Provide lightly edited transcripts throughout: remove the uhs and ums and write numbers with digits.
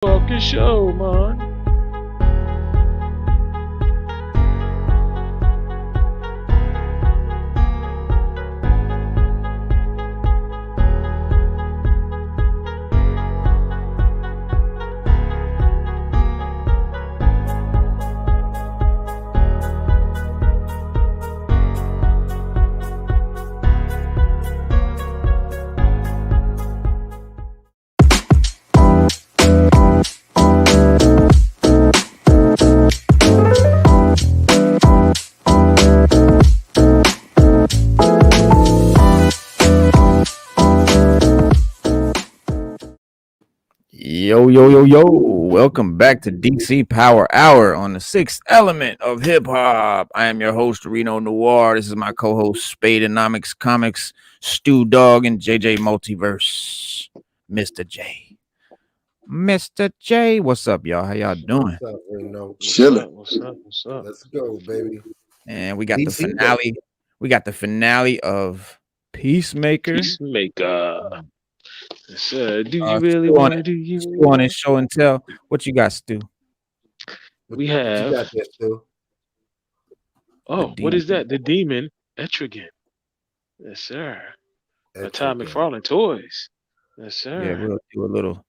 Fucking show, man. Yo. Welcome back to DC Power Hour on the sixth element of hip hop. I am your host, Reno Noir. This is my co host, Spadeonomics Comics, Stu Dog, and JJ Multiverse. Mr. J. Mr. J, what's up, y'all? How y'all doing? What's up, Reno? What's up? Let's go, baby. And we got the DC finale. We got the finale of Peacemaker. Peacemaker. Do you really Stu want on to it. do you? Stu on his show and tell. What you got, Stu? We What you have. got there, Stu? Oh, what is that? The demon Etrigan. Yes, sir. Todd Etrigan. McFarlane Toys. Yes, sir. Yeah, we'll do a little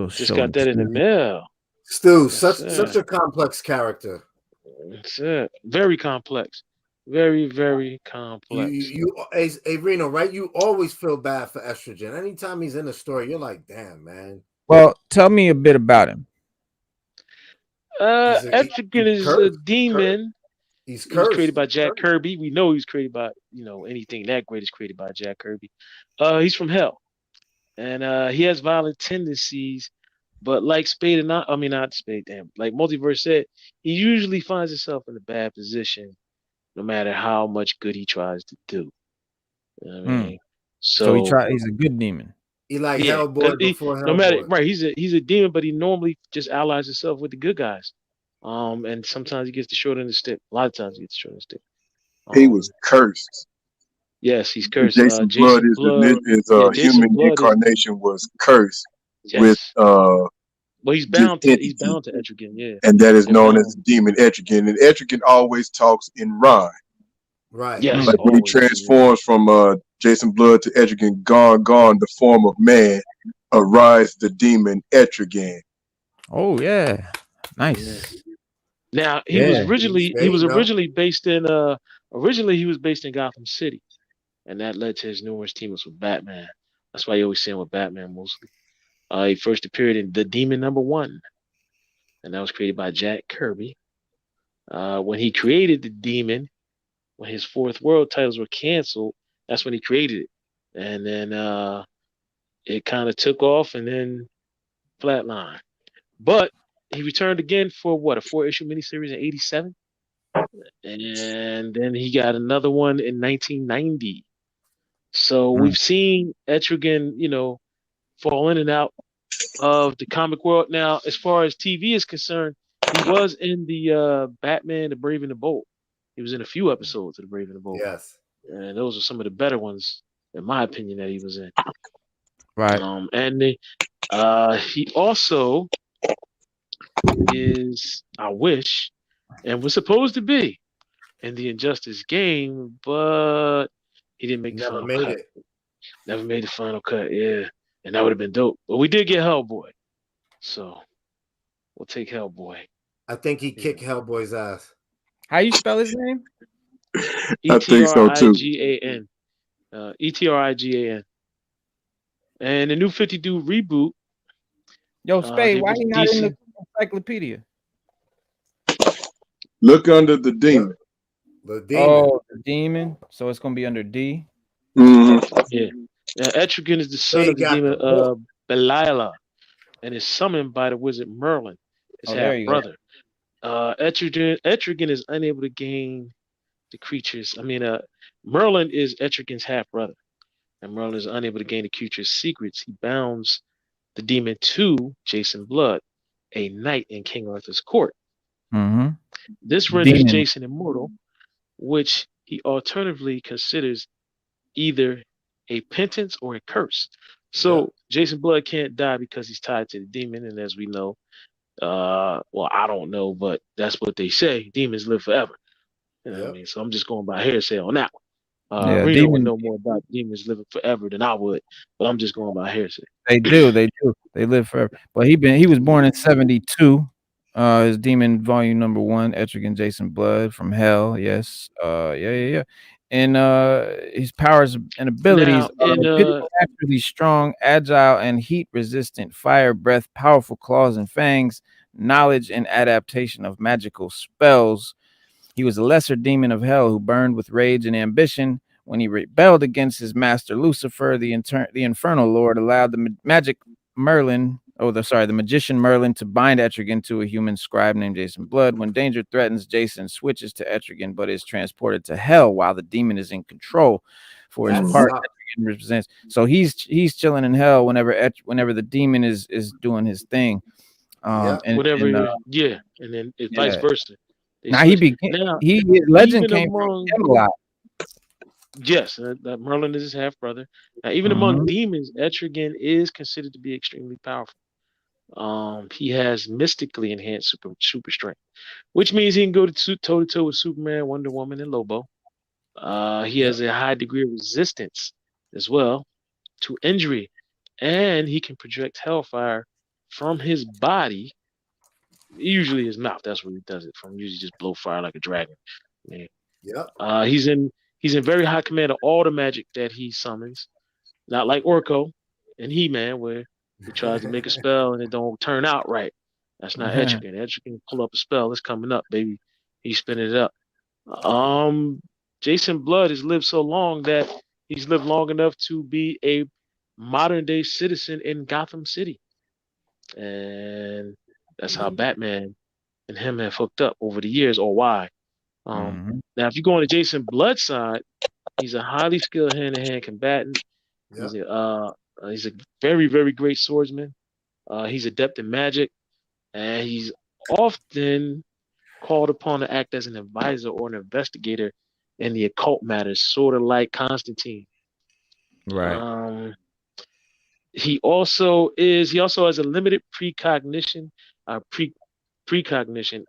Just show got and that in the tell. mail. Stu, Yes, such sir. a complex character. That's it. Very complex. Very complex. Hey, Reno, right? You always feel bad for Estrogen. Anytime he's in a story, you're like, damn, man. Well, tell me a bit about him. Etrigan is a cursed. demon. He's He was cursed. created by Jack Kirby. We know he was created by, anything that great is created by Jack Kirby. He's from hell. And he has violent tendencies, but like not Spade, like Multiverse said, he usually finds himself in a bad position no matter how much good he tries to do. You know what I mean? So he's a good demon. He like Yeah, Hellboy before Hellboy. no matter he's a demon, but he normally just allies himself with the good guys. And sometimes he gets the short end of the stick. A lot of times he gets the short end of the stick. He was cursed. Yes, he's cursed. Jason Blood is human incarnation was cursed with well, he's bound to Etrigan, yeah. And that is known as the demon Etrigan. And Etrigan always talks in rhyme. Right. Yes. Like when he transforms from Jason Blood to Etrigan, gone the form of man, arise the demon Etrigan. Oh yeah. Nice. Yeah. Now he was originally based in Gotham City. And that led to his numerous team-ups with Batman. That's why you always see him with Batman mostly. He first appeared in The Demon #1, and that was created by Jack Kirby. When he created the Demon, when his Fourth World titles were canceled, that's when he created it. And then it kind of took off and then flatlined. But he returned again for a 4-issue miniseries in '87. And then he got another one in 1990. So we've seen Etrigan, fall in and out of the comic world. Now, as far as TV is concerned, he was in the Batman, The Brave and the Bold. He was in a few episodes of The Brave and the Bold. Yes. And those are some of the better ones, in my opinion, that he was in. Right. And he also is, I wish, and was supposed to be in the Injustice game, but he didn't make the final cut. Never made the final cut, yeah. And that would have been dope. But we did get Hellboy. So we'll take Hellboy. I think he kicked Hellboy's ass. How you spell his name? I think so too. Etrigan. Etrigan. And the New 52 reboot. Yo, Spade, why he not in the Encyclopedia? Look under the demon. The demon. Oh, the demon. So it's gonna be under D. Mm-hmm. Yeah. Etrigan is the son of the demon Belial, and is summoned by the wizard Merlin, his half brother. Etrigan is unable to gain the creatures. Merlin is Etrigan's half brother, and Merlin is unable to gain the creature's secrets. He bounds the demon to Jason Blood, a knight in King Arthur's court. Mm-hmm. This renders Jason immortal, which he alternatively considers either a penance or a curse. So Jason Blood can't die because he's tied to the demon, and as we know, well, I don't know, but that's what they say. Demons live forever. You know what I mean? So I'm just going by hearsay on that one. Yeah, Reno would demon. know more about demons living forever than I would, but I'm just going by hearsay. They do. They live forever. But he was born in 72. His Demon Volume #1, Etrigan Jason Blood from Hell. Yes. Yeah. And his powers and abilities Now, are in naturally strong, agile, and heat resistant, fire breath, powerful claws and fangs, knowledge and adaptation of magical spells. He was a lesser demon of hell who burned with rage and ambition. When he rebelled against his master Lucifer, the infernal lord allowed the magician Merlin to bind Etrigan to a human scribe named Jason Blood. When danger threatens, Jason switches to Etrigan, but is transported to hell while the demon is in control. For his part, Etrigan represents. So he's chilling in hell whenever the demon is doing his thing. And then it's vice versa. Now legend came from Camelot. Yes, that Merlin is his half brother. Now, even among demons, Etrigan is considered to be extremely powerful. He has mystically enhanced super strength, which means he can go toe to toe with Superman, Wonder Woman, and Lobo. He has a high degree of resistance as well to injury, and he can project hellfire from his body. Usually his mouth. That's where he does it from. Usually just blow fire like a dragon. Man. He's in very high command of all the magic that he summons. Not like Orko and He-Man, where he tries to make a spell and it don't turn out right. That's not Etrigan. Etrigan pull up a spell. It's coming up, baby. He's spinning it up. Jason Blood has lived so long that he's lived long enough to be a modern day citizen in Gotham City. And that's how Batman and him have hooked up over the years, or why. Now, if you go on the Jason Blood side, he's a highly skilled hand-to-hand combatant. He's a very, very great swordsman. He's adept in magic, and he's often called upon to act as an advisor or an investigator in the occult matters, sort of like Constantine. Right. He also has a limited precognition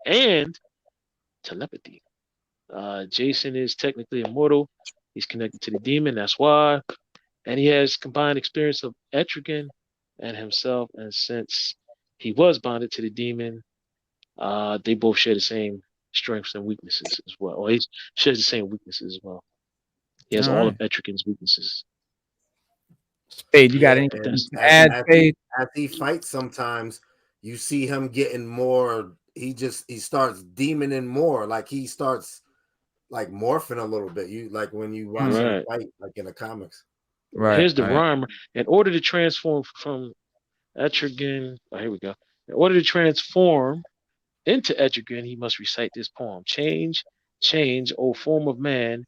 and telepathy. Jason is technically immortal. He's connected to the demon, that's why. And he has combined experience of Etrigan and himself. And since he was bonded to the demon, they both share the same strengths and weaknesses as well. Or he shares the same weaknesses as well. He has all of Etrigan's weaknesses. Spade, you got anything to add, Spade? As he fights, sometimes you see him getting more. He starts demoning more. Like he starts like morphing a little bit. You like when you watch him fight, like in the comics. Right. Here's the rhyme. In order to transform from Etrigan, here we go. In order to transform into Etrigan, he must recite this poem. Change, O form of man,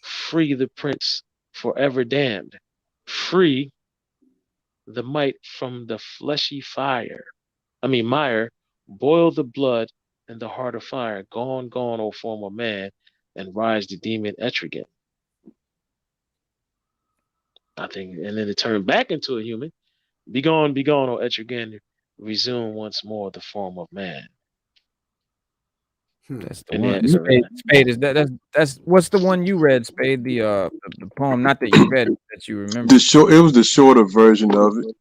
free the prince forever damned. Free the might from the fleshy mire, boil the blood in the heart of fire. Gone, O form of man, and rise the demon Etrigan. I think, and then to turn back into a human. Be gone, O Etrigan, resume once more the form of man. That's the one. Spade is that's what's the one you read, Spade? The poem, not that you read, that you remember. It was the shorter version of it,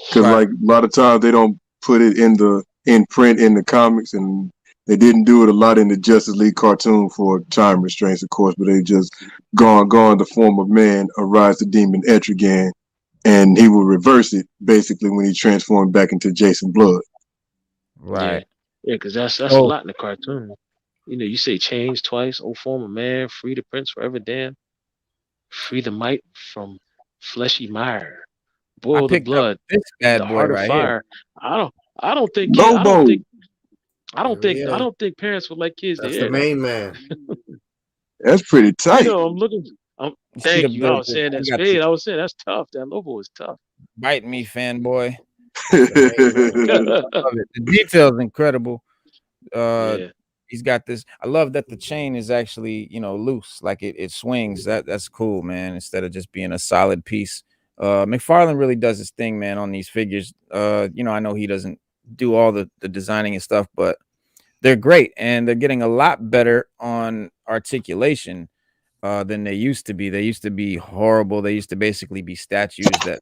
because like a lot of times they don't put it in print in the comics, and they didn't do it a lot in the Justice League cartoon for time restraints, of course. But they just gone the form of man, arise the demon Etrigan, and he will reverse it basically when he transformed back into Jason Blood. Right. Yeah, because that's a lot in the cartoon. You know, you say change twice, O form of man, free the prince forever damned, free the might from fleshy mire, boil the blood, this bad the boy heart of right fire. Here. I don't think Lobo. I don't think parents would like kids to hear the main man. That's pretty tight. You know, thank you. I was saying that Spade. I was saying that's tough. That Lobo is tough. Bite me, fanboy. The detail's incredible. He's got this. I love that the chain is actually, loose, like it swings. That's cool, man. Instead of just being a solid piece, McFarlane really does his thing, man, on these figures. I know he doesn't do all the designing and stuff, but they're great, and they're getting a lot better on articulation than they used to be. They used to be horrible. They used to basically be statues that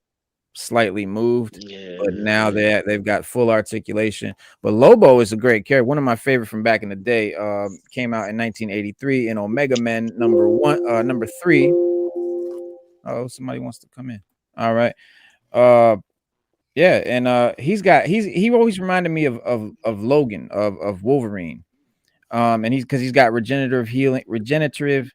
slightly moved, but now they've got full articulation. But Lobo is a great character. One of my favorite from back in the day. Came out in 1983 in Omega Men number 3. Oh, somebody wants to come in. All right. Yeah, and he always reminded me of Logan of Wolverine. And he's got regenerative healing, regenerative.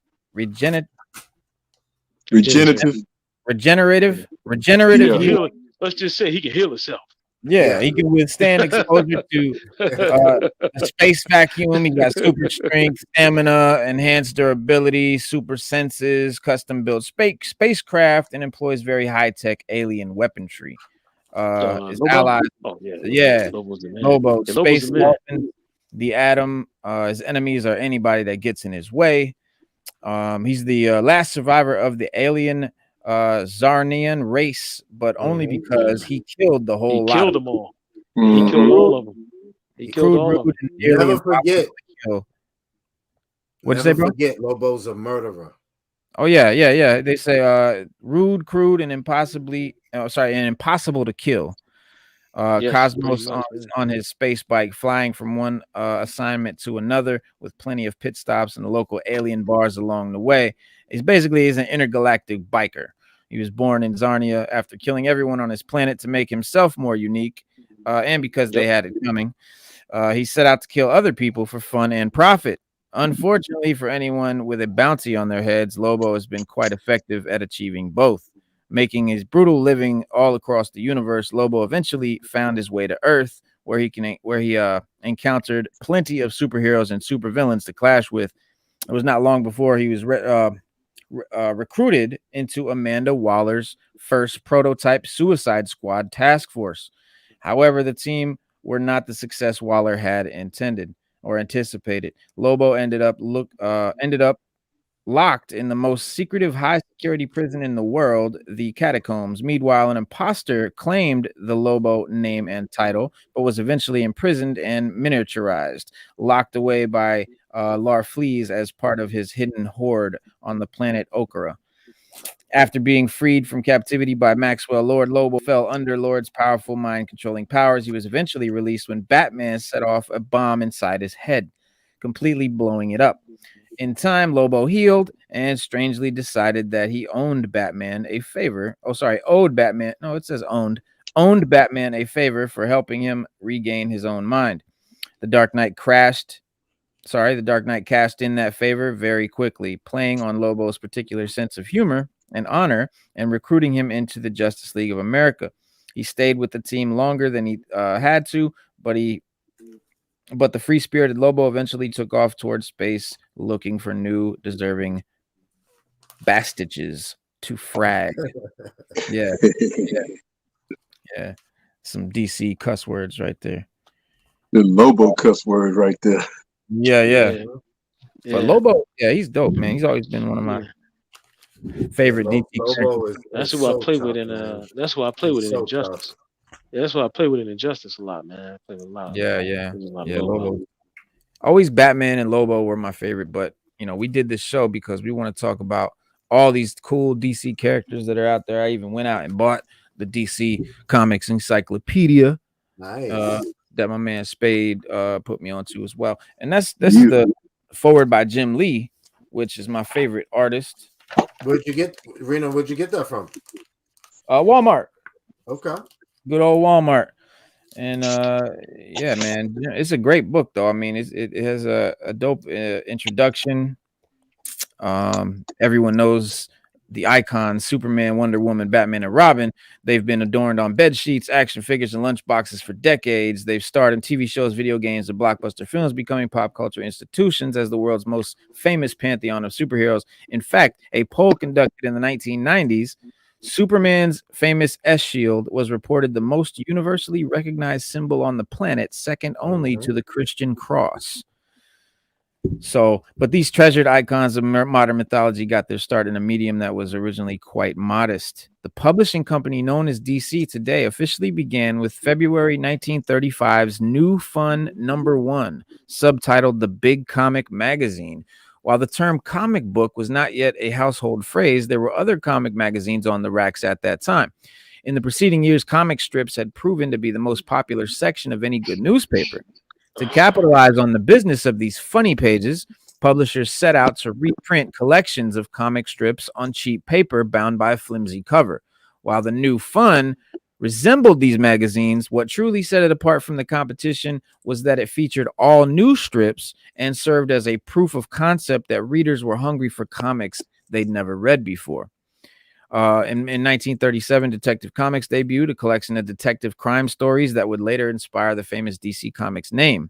Heal. Let's just say he can heal himself. Yeah, he can withstand exposure to the space vacuum. He got super strength, stamina, enhanced durability, super senses, custom built spacecraft, and employs very high tech alien weaponry. His allies, Lobo, space dolphins, the Atom. His enemies are anybody that gets in his way. He's the last survivor of the alien Zarnian race, but only because he killed the whole lot. Killed them all. He killed all of them. He killed all of them. Never forget. What'd you say, bro? Forget Lobo's a murderer. Oh yeah. They say rude, crude, and impossible to kill. Cosmos on his space bike, flying from one assignment to another with plenty of pit stops and the local alien bars along the way. He's an intergalactic biker. He was born in Zarnia after killing everyone on his planet to make himself more unique, and because they had it coming. He set out to kill other people for fun and profit. Unfortunately for anyone with a bounty on their heads, Lobo has been quite effective at achieving both. Making his brutal living all across the universe, Lobo eventually found his way to Earth, where he encountered plenty of superheroes and supervillains to clash with. It was not long before he was recruited into Amanda Waller's first prototype Suicide Squad task force. However, the team were not the success Waller had intended or anticipated. Lobo ended up locked in the most secretive high security prison in the world, the Catacombs. Meanwhile, an imposter claimed the Lobo name and title, but was eventually imprisoned and miniaturized, locked away by Larfleeze as part of his hidden horde on the planet Okra. After being freed from captivity by Maxwell Lord, Lobo fell under Lord's powerful mind-controlling powers. He was eventually released when Batman set off a bomb inside his head, completely blowing it up. In time, Lobo healed and strangely decided that he owed Batman a favor. Owed Batman a favor for helping him regain his own mind. The Dark Knight cashed in that favor very quickly, playing on Lobo's particular sense of humor and honor and recruiting him into the Justice League of America. He stayed with the team longer than he had to, but the free-spirited Lobo eventually took off towards space, looking for new, deserving bastages to frag. Yeah. Some DC cuss words right there. The Lobo cuss word right there. Yeah. But Lobo, he's dope, man. He's always been one of my favorite DC characters. That's who I play with in Injustice. Yeah, that's why I play with an Injustice a lot, man. I play with a lot. Yeah. Lobo. Always Batman and Lobo were my favorite, but we did this show because we want to talk about all these cool DC characters that are out there. I even went out and bought the DC Comics Encyclopedia. Nice. That my man Spade put me onto as well. And this is the forward by Jim Lee, which is my favorite artist. Where'd you get that from? Walmart. Okay. Good old Walmart. And yeah, man, it's a great book though. I mean, it has a dope introduction. Everyone knows the icons Superman, Wonder Woman, Batman, and Robin. They've been adorned on bed sheets, action figures, and lunchboxes for decades. They've starred in TV shows, video games, and blockbuster films, becoming pop culture institutions as the world's most famous pantheon of superheroes. In fact, a poll conducted in the 1990s, Superman's famous S-shield was reported the most universally recognized symbol on the planet, second only to the Christian cross. So, but these treasured icons of modern mythology got their start in a medium that was originally quite modest. The publishing company known as DC today officially began with February 1935's New Fun #1, subtitled The Big Comic Magazine. While the term comic book was not yet a household phrase, there were other comic magazines on the racks at that time. In the preceding years, comic strips had proven to be the most popular section of any good newspaper. To capitalize on the business of these funny pages, publishers set out to reprint collections of comic strips on cheap paper bound by a flimsy cover. While the New Fun resembled these magazines, what truly set it apart from the competition was that it featured all new strips and served as a proof of concept that readers were hungry for comics they'd never read before. In 1937, Detective Comics debuted, a collection of detective crime stories that would later inspire the famous DC Comics name,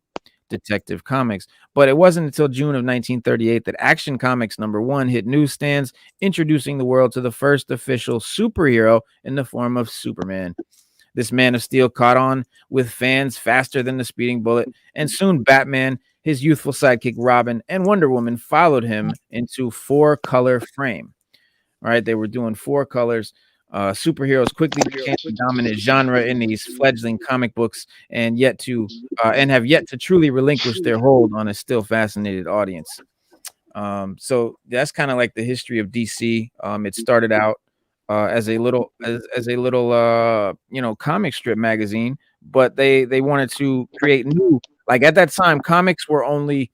Detective Comics. But it wasn't until June of 1938 that Action Comics #1 hit newsstands, introducing the world to the first official superhero in the form of Superman. This Man of Steel caught on with fans faster than the speeding bullet, and soon Batman, his youthful sidekick Robin, and Wonder Woman followed him into 4-color frame. All right, they were doing 4 colors. Superheroes quickly became the dominant genre in these fledgling comic books, and have yet to truly relinquish their hold on a still fascinated audience. So that's kind of like the history of DC. It started out as a little comic strip magazine, but they wanted to create new. Like at that time, comics were only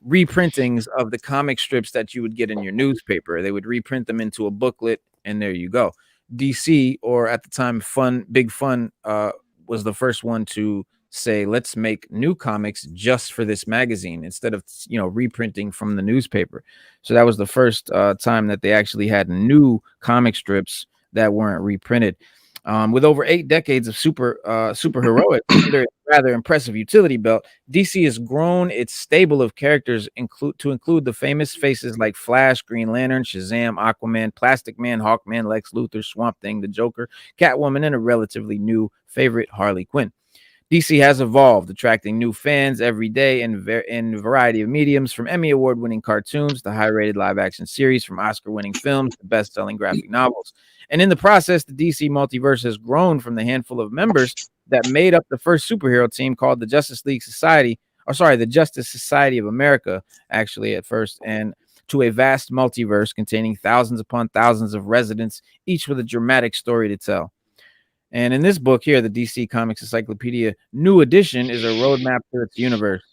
reprintings of the comic strips that you would get in your newspaper. They would reprint them into a booklet, and there you go. DC, or at the time, Big Fun, was the first one to say, let's make new comics just for this magazine instead of reprinting from the newspaper. So that was the first time that they actually had new comic strips that weren't reprinted. With over 8 decades of superheroic under its rather impressive utility belt, DC has grown its stable of characters to include the famous faces like Flash, Green Lantern, Shazam, Aquaman, Plastic Man, Hawkman, Lex Luthor, Swamp Thing, the Joker, Catwoman, and a relatively new favorite, Harley Quinn. DC has evolved, attracting new fans every day in a variety of mediums, from Emmy Award-winning cartoons to high-rated live-action series, from Oscar-winning films to best-selling graphic novels. And in the process, the DC multiverse has grown from the handful of members that made up the first superhero team called the Justice Society of America, actually, at first, and to a vast multiverse containing thousands upon thousands of residents, each with a dramatic story to tell. And in this book here, the DC Comics Encyclopedia New Edition is a roadmap to its universe.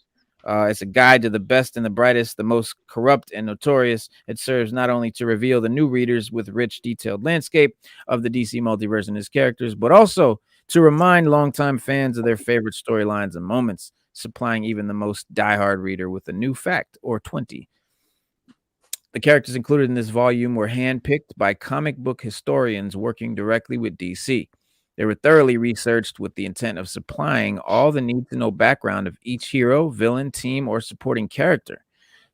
It's a guide to the best and the brightest, the most corrupt and notorious. It serves not only to reveal the new readers with rich, detailed landscape of the DC multiverse and its characters, but also to remind longtime fans of their favorite storylines and moments, supplying even the most diehard reader with a new fact or 20. The characters included in this volume were handpicked by comic book historians working directly with DC. They were thoroughly researched with the intent of supplying all the need-to-know background of each hero, villain, team, or supporting character.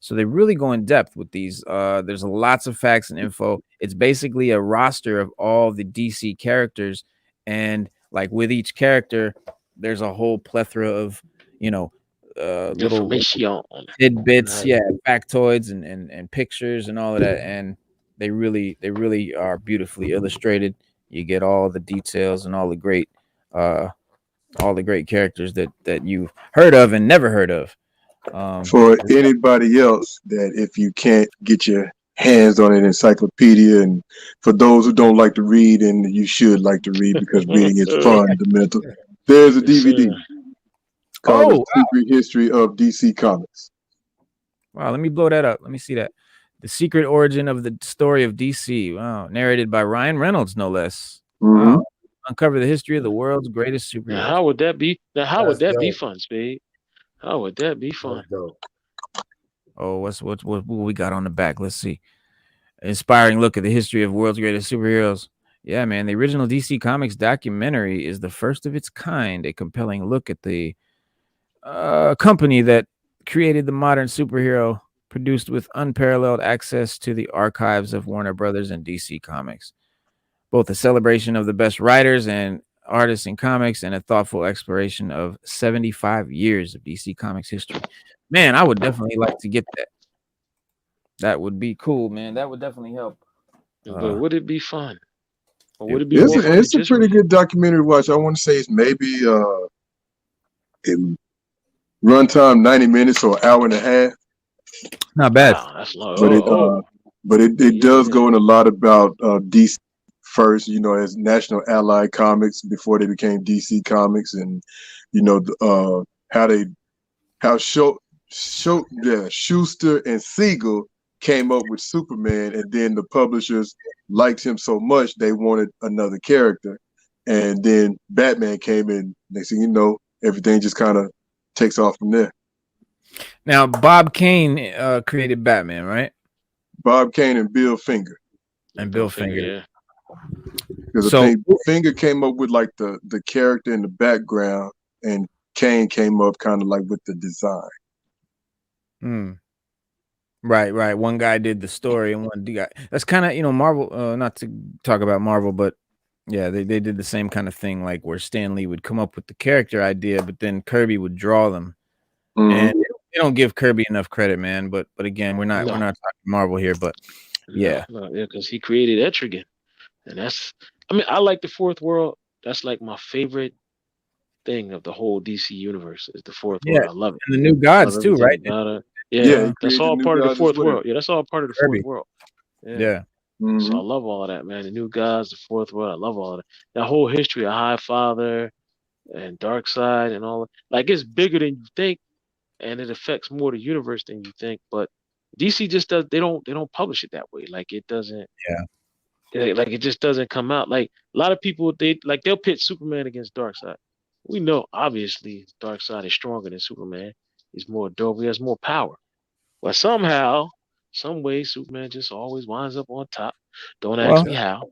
So they really go in depth with these. There's lots of facts and info. It's basically a roster of all the DC characters, and like with each character, there's a whole plethora of little tidbits, factoids and pictures and all of that, and they really are beautifully illustrated. You get all the details and all the great characters that you've heard of and never heard of. For anybody else, that if you can't get your hands on an encyclopedia, and for those who don't like to read, and you should like to read because reading is fundamental, there's a DVD called The Secret History of DC Comics. Wow, let me blow that up. Let me see that. The Secret Origin of the Story of DC. Wow, narrated by Ryan Reynolds, no less. Mm-hmm. Wow. Uncover the history of the world's greatest superheroes. Now, how would that be? How would that be fun, Spade? How would that be fun? Oh, what we got on the back? Let's see. Inspiring look at the history of world's greatest superheroes. Yeah, man. The original DC Comics documentary is the first of its kind. A compelling look at the company that created the modern superhero, produced with unparalleled access to the archives of Warner Brothers and DC Comics. Both a celebration of the best writers and artist in comics and a thoughtful exploration of 75 years of DC Comics history. Man, I would definitely like to get that. That would be cool, man. That would definitely help. But would it be fun? Or would it be more fun it's to a just pretty read? good documentary to watch. I want to say it's maybe in runtime 90 minutes or an hour and a half. Not bad. Wow, that's long. But it does go in a lot about DC first, you know, as National Allied Comics before they became DC Comics, and you know how Schuster and Siegel came up with Superman, and then the publishers liked him so much they wanted another character, and then Batman came in. Next thing you know, everything just kind of takes off from there. Now, Bob Kane created Batman, right? Bob Kane and Bill Finger. And Bill Finger. Yeah. Because I think Finger came up with like the character in the background, and Kane came up kind of like with the design. Right. One guy did the story, and one guy. That's kind of, you know, Marvel. Not to talk about Marvel, but yeah, they did the same kind of thing, like where Stan Lee would come up with the character idea, but then Kirby would draw them. And they don't give Kirby enough credit, man. But again, we're not talking Marvel here, but yeah, because he created Etrigan, and I like the Fourth World. That's like my favorite thing of the whole DC universe is the Fourth World. I love it. And the New Gods too, right? That's all part of the Fourth World. Yeah, that's all part of the Fourth World. Yeah. So I love all of that, man. The New Gods, the Fourth World. I love all of that. That whole history of High Father and Darkseid and all. Like, it's bigger than you think, and it affects more the universe than you think. But DC just does. They don't publish it that way. Like, it doesn't. Like, it just doesn't come out. Like, a lot of people, they'll pit Superman against Darkseid. We know, obviously, Darkseid is stronger than Superman. He's more durable. He has more power. But somehow, some way, Superman just always winds up on top. Don't ask me how.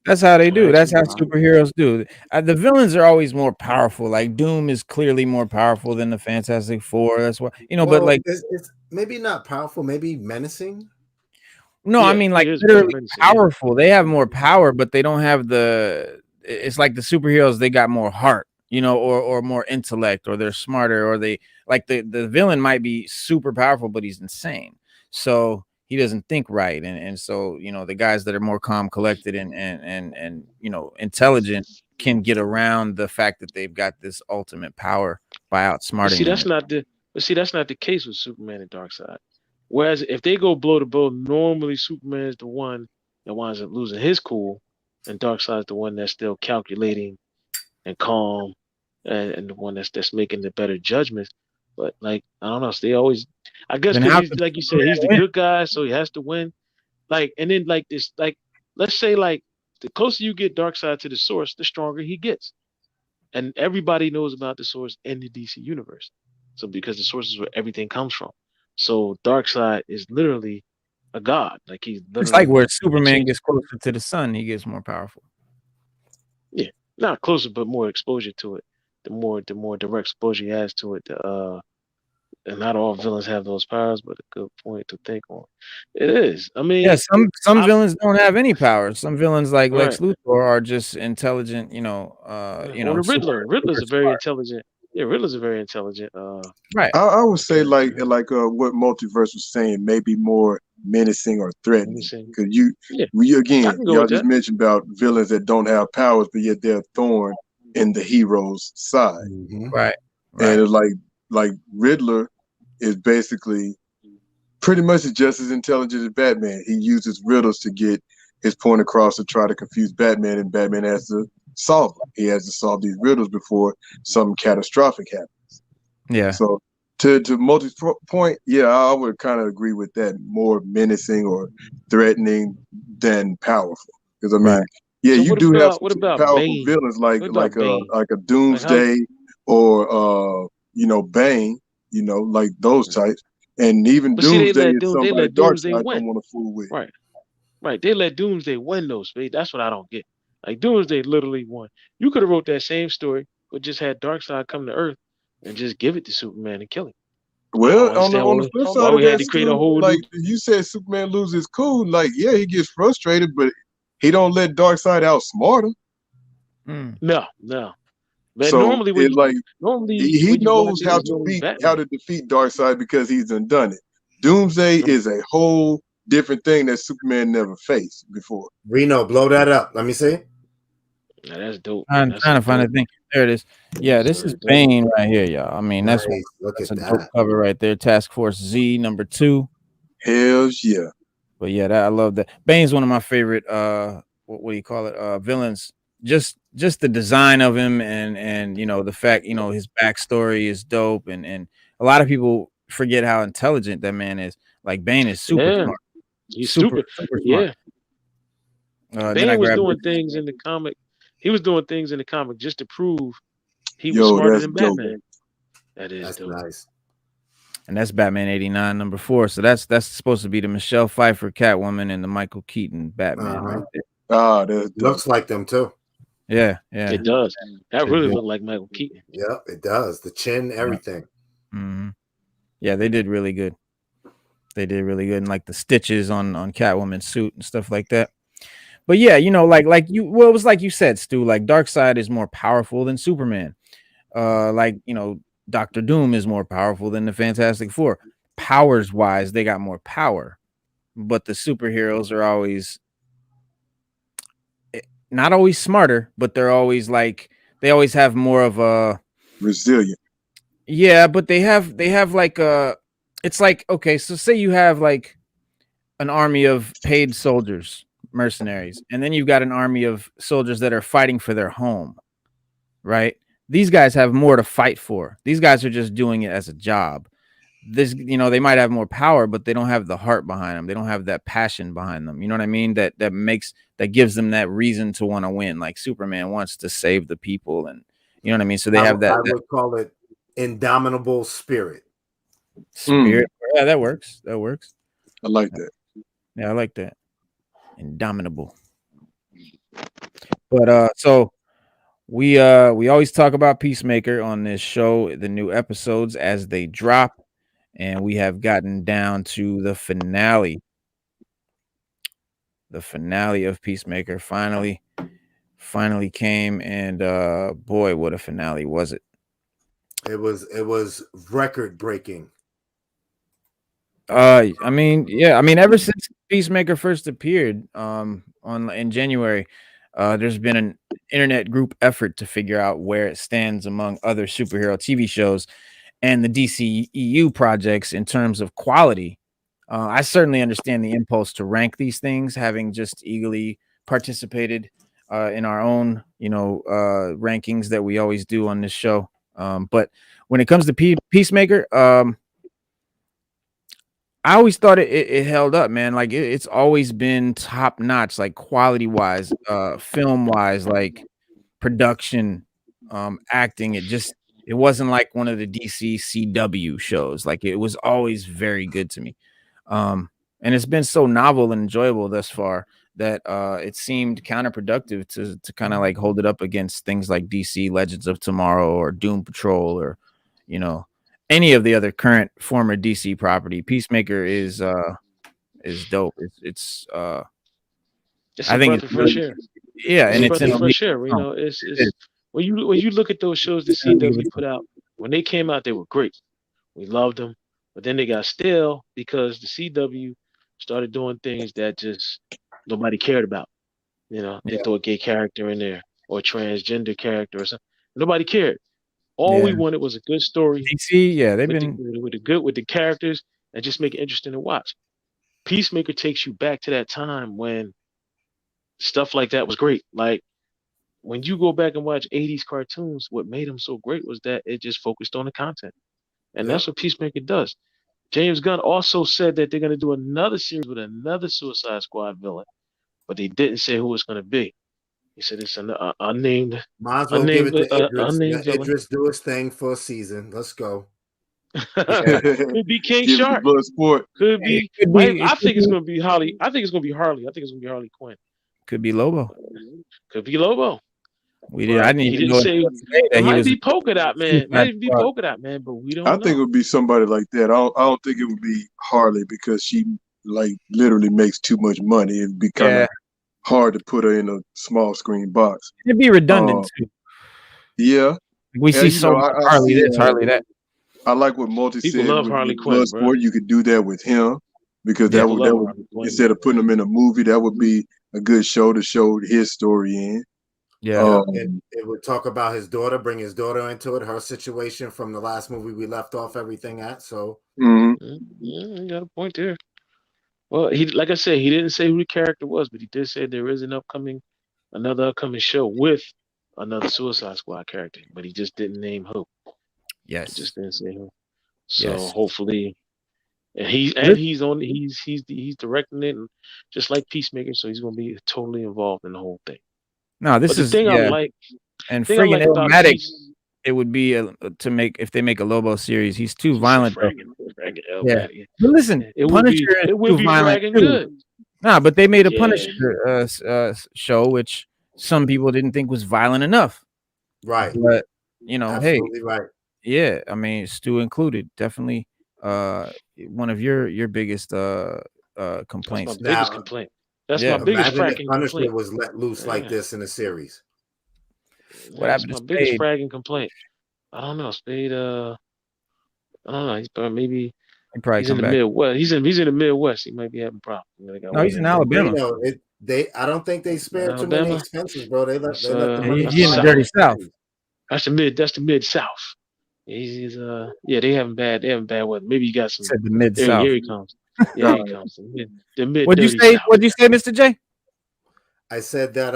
That's how they do. That's how superheroes do. The villains are always more powerful. Like Doom is clearly more powerful than the Fantastic Four. That's why, you know. But like, it's maybe not powerful. Maybe menacing. No, I mean like literally powerful. They have more power, but they don't have the. It's like the superheroes. They got more heart, you know, or more intellect, or they're smarter, or they like the villain might be super powerful, but he's insane. So he doesn't think right, and so, you know, the guys that are more calm, collected, and you know, intelligent can get around the fact that they've got this ultimate power by outsmarting. That's not the case with Superman and Darkseid. Whereas if they go blow to blow, normally Superman is the one that winds up losing his cool, and Darkseid is the one that's still calculating and calm, and the one that's making the better judgments. But like, I don't know, so they always, I guess, because he's, like you said, he's the good guy, so he has to win. Like, and then like this, like, let's say like the closer you get Darkseid to the source, the stronger he gets, and everybody knows about the source in the DC universe. So because the source is where everything comes from, so Darkseid is literally a god. Like, he's literally, it's like where Superman gets closer to the sun, he gets more powerful. Yeah, not closer, but more exposure to it. The more direct exposure he has to it, and not all villains have those powers, but a good point to think on. It is. I mean, yeah, some villains don't have any powers. Some villains, like Lex Luthor, are just intelligent. You know, you know, the Riddler. Riddler's a very intelligent. Yeah, Riddler's a very intelligent. Right. I would say like what Multiverse was saying, maybe more menacing or threatening. Because y'all just mentioned about villains that don't have powers, but yet they're a thorn in the hero's side. Right. And it's like Riddler is basically pretty much just as intelligent as Batman. He uses riddles to get his point across to try to confuse Batman, and Batman has to solve them. He has to solve these riddles before something catastrophic happens. Yeah. So to Multi's point, yeah, I would kind of agree with that. More menacing or threatening than powerful. Because I mean, yeah, so you do have some powerful Bane? Villains like a Doomsday or you know, Bane, you know, like those types. And even Doomsday is somebody Darkseid don't want to fool with. Right. They let Doomsday win those. That's what I don't get. Like, Doomsday literally won. You could have wrote that same story, but just had Darkseid come to Earth and just give it to Superman and kill him. Well, on the flip side of that, still, like you said, Superman loses cool. Like, yeah, he gets frustrated, but he don't let Darkseid outsmart him. No, no. But So normally it's like he when you watch knows it, how it's to normally beat, how Batman. to defeat Darkseid because he's done it. Doomsday is a whole different thing that Superman never faced before. Reno, blow that up. Let me see. Now, that's dope. I'm That's trying a to find a dope. thing. There it is. Yeah, That's this very is dope. Bane right here, y'all. I mean, Nice. Look that's at a dope that. cover right there. Task Force Z #2. Hells yeah. But yeah, I love that. Bane's one of my favorite what do you call it? Villains. Just the design of him and you know the fact, you know, his backstory is dope and a lot of people forget how intelligent that man is. Like Bane is super Yeah, smart. he's Super stupid. super smart. Yeah, Then I Bane was grabbed doing things in the comic. He was doing things in the comic just to prove he was Yo, smarter that's than dope. Batman. That is That's dope. nice. and that's Batman 89 #4. So that's supposed to be the Michelle Pfeiffer Catwoman and the Michael Keaton Batman right there. Ah, that's dope. Looks like them too. Yeah. It does. That really looked like Michael Keaton. Yep, it does. The chin, everything. Mm-hmm. Yeah, they did really good. They did really good, and like the stitches on Catwoman's suit and stuff like that. But yeah, you know, like you, well, it was like you said, Stu. Like Darkseid is more powerful than Superman. Like you know, Doctor Doom is more powerful than the Fantastic Four. Powers wise, they got more power, but the superheroes are always not always smarter, but they're always like they always have more of a resilient. Yeah, but they have like it's like okay, so say you have like an army of paid soldiers, mercenaries, and then you've got an army of soldiers that are fighting for their home, right? These guys have more to fight for. These guys are just doing it as a job. This, you know, they might have more power, but they don't have the heart behind them. They don't have that passion behind them. You know what I mean? That gives them that reason to want to win. Like Superman wants to save the people, and you know what I mean. So they have that. I would call it indomitable spirit. Spirit. Yeah, that works. That works. I like that. Yeah, I like that. Indomitable. But so we always talk about Peacemaker on this show, the new episodes as they drop, and we have gotten down to the finale. The finale of Peacemaker finally came, and boy, what a finale was it. It was record breaking. I mean, yeah, I mean, ever since Peacemaker first appeared in January, there's been an internet group effort to figure out where it stands among other superhero TV shows and the DCEU projects in terms of quality. I certainly understand the impulse to rank these things, having just eagerly participated in our own, you know, rankings that we always do on this show. But when it comes to Peacemaker, I always thought it held up, man. Like it's always been top notch, like quality wise, film wise, like production, acting. It wasn't like one of the DC CW shows. Like it was always very good to me. And it's been so novel and enjoyable thus far that it seemed counterproductive to kind of like hold it up against things like DC Legends of Tomorrow or Doom Patrol or, you know, any of the other current former DC property. Peacemaker is dope. It's a I think breath it's of fresh air. yeah, It's and a it's breath of fresh air. You know, it's when you look at those shows the CW put out, when they came out, they were great. We loved them, but then they got stale because the CW started doing things that just nobody cared about. You know, they throw a gay character in there or a transgender character or something. Nobody cared. All we wanted was a good story DC, yeah, they've with been with the characters and just make it interesting to watch. Peacemaker takes you back to that time when stuff like that was great. Like when you go back and watch 80s cartoons, what made them so great was that it just focused on the content. And that's what Peacemaker does. James Gunn also said that they're going to do another series with another Suicide Squad villain, but they didn't say who it's going to be. He said it's an unnamed. Might as well give it to Idris. Unnamed Let Idris do his thing for a season. Let's go. Could be King Shark. Blood sport. Could be. I think it's going to be Harley. I think it's going to be Harley. I think it's going to be Harley Quinn. Could be Lobo. Could be Lobo. We did. I didn't even know say it might be Polka Dot Man. Might be Polka Dot Man, but we don't know. I think it would be somebody like that. I don't think it would be Harley because she like literally makes too much money. It'd be kind of hard to put her in a small screen box. It'd be redundant too. Yeah, we see so much Harley this, Harley that. I like what Multi People said love with Harley Quinn, Bloodsport. You could do that with him because Yeah, that would instead of putting him in a movie, that would be a good show to show his story in. Yeah, it would talk about his daughter, bring his daughter into it, her situation from the last movie we left off everything at. So, you got a point there. Well, he like I said, he didn't say who the character was, but he did say there is another upcoming show with another Suicide Squad character, but he just didn't name who. Yes, He just didn't say who. So hopefully, and he's directing it, and just like Peacemaker, so he's going to be totally involved in the whole thing. No, this is the thing I like, and friggin' Illmatic. It would be if they make a Lobo series. He's too violent. Yeah, but listen, Punisher is too violent too. Good. Nah, but they made a Punisher show, which some people didn't think was violent enough. Right. But absolutely right. Yeah, I mean, Stu included, definitely one of your biggest complaints. That's my biggest complaint. That's my biggest fracking complaint. Was let loose like this in a series. What happened to Spade? Biggest fragging complaint. I don't know. Spade. I don't know. He's probably he's in the Midwest. He's in the Midwest. He might be having problems. No, he's in Alabama. I don't think they spared too many expenses, bro. They let the money. He's in the dirty South. That's the mid South. He's they having bad weather. Maybe you got some. Said the mid South. Here he comes. Yeah, he comes. The mid. What'd you say? What'd you say, Mr. J? I said that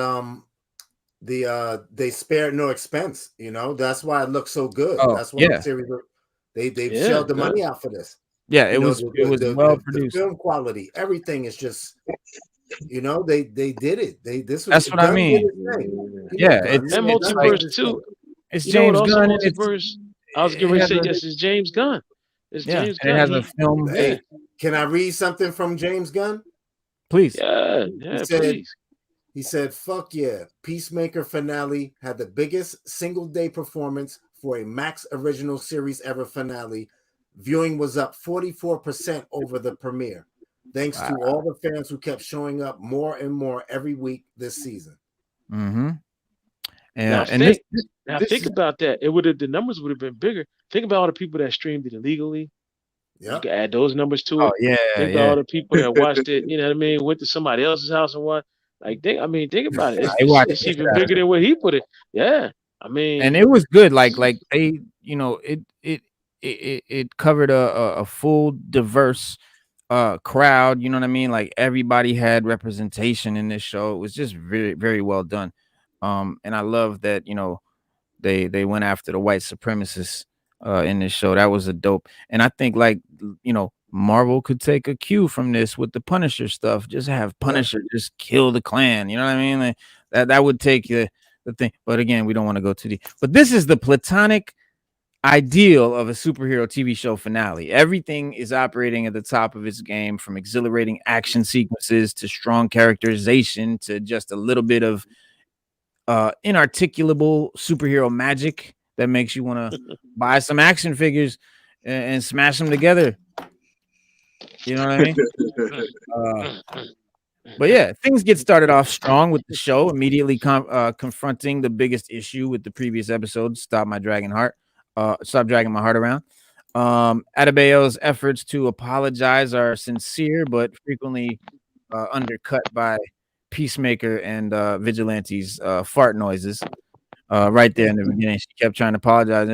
they spared no expense. That's why it looks so good. That's why the series they shelled the money out for this. Yeah, it was well produced. The film quality, everything is just they did it. That's what I mean. Yeah, it's multiverse too. It's James Gunn. I was getting ready to say this is James Gunn. It's James Gunn. It has a film. Hey, can I read something from James Gunn? Please. Yeah, please. He said, "Fuck yeah, Peacemaker finale had the biggest single day performance for a Max original series ever finale. Viewing was up 44% over the premiere, thanks to all the fans who kept showing up more and more every week this season." Mm-hmm. Now think about that. The numbers would have been bigger. Think about all the people that streamed it illegally. Yeah, you can add those numbers to it. Oh yeah. Think about all the people that watched it. You know what I mean? Went to somebody else's house and what? Think about it. It's even bigger than what he put it. Yeah, I mean, and it was good. Like they, it covered a full diverse crowd. You know what I mean? Like everybody had representation in this show. It was just very, very well done. And I love that they went after the white supremacists in this show. That was a dope. And I think Marvel could take a cue from this with the Punisher stuff. Just have Punisher just kill the Klan. You know what I mean? Like, that would take the thing. But again, we don't want to go too deep. But this is the platonic ideal of a superhero TV show finale. Everything is operating at the top of its game, from exhilarating action sequences to strong characterization to just a little bit of inarticulable superhero magic that makes you want to buy some action figures and smash them together. You know what I mean? But yeah, things get started off strong with the show immediately confronting the biggest issue with the previous episode. Stop dragging my heart around. Adebayo's efforts to apologize are sincere, but frequently undercut by Peacemaker and Vigilante's fart noises. Right there in the beginning, she kept trying to apologize.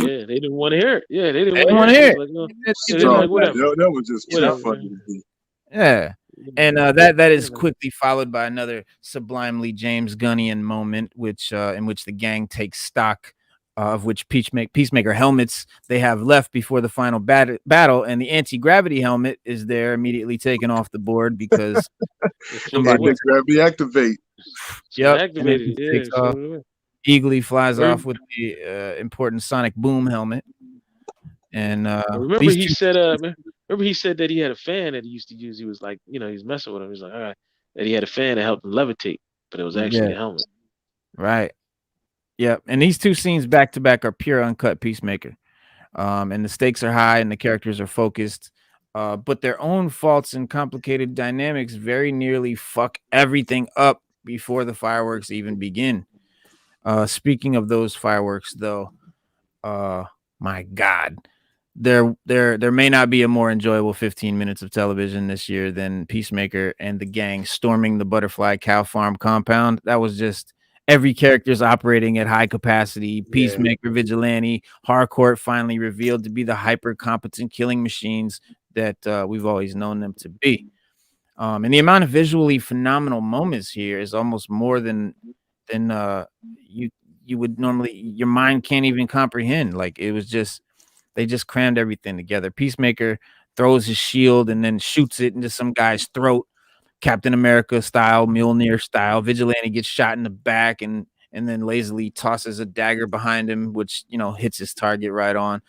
Yeah, they didn't want to hear it. Yeah, they didn't want to hear it. That was just too funny to be. Yeah, and that is quickly followed by another sublimely James Gunnian moment, in which the gang takes stock of which Peacemaker helmets they have left before the final battle, and the anti-gravity helmet is there immediately taken off the board because gravity activate. Yep, activated. Yeah, Eagly flies off with the important sonic boom helmet. And remember he said that he had a fan that he used to use. He was like, he was messing with him. He's like, all right, that he had a fan that helped him levitate, but it was actually a helmet. Right. Yeah, and these two scenes back to back are pure uncut Peacemaker. And the stakes are high and the characters are focused. but their own faults and complicated dynamics very nearly fuck everything up before the fireworks even begin. Speaking of those fireworks, though, my God, there may not be a more enjoyable 15 minutes of television this year than Peacemaker and the gang storming the Butterfly Cow Farm compound. That was just every character's operating at high capacity. Peacemaker, Vigilante, Harcourt finally revealed to be the hyper competent killing machines that we've always known them to be. And the amount of visually phenomenal moments here is almost more than you would normally, your mind can't even comprehend. Like, it was just, they just crammed everything together. Peacemaker throws his shield and then shoots it into some guy's throat, Captain America style, Mjolnir style. Vigilante gets shot in the back and then lazily tosses a dagger behind him, which, you know, hits his target right on.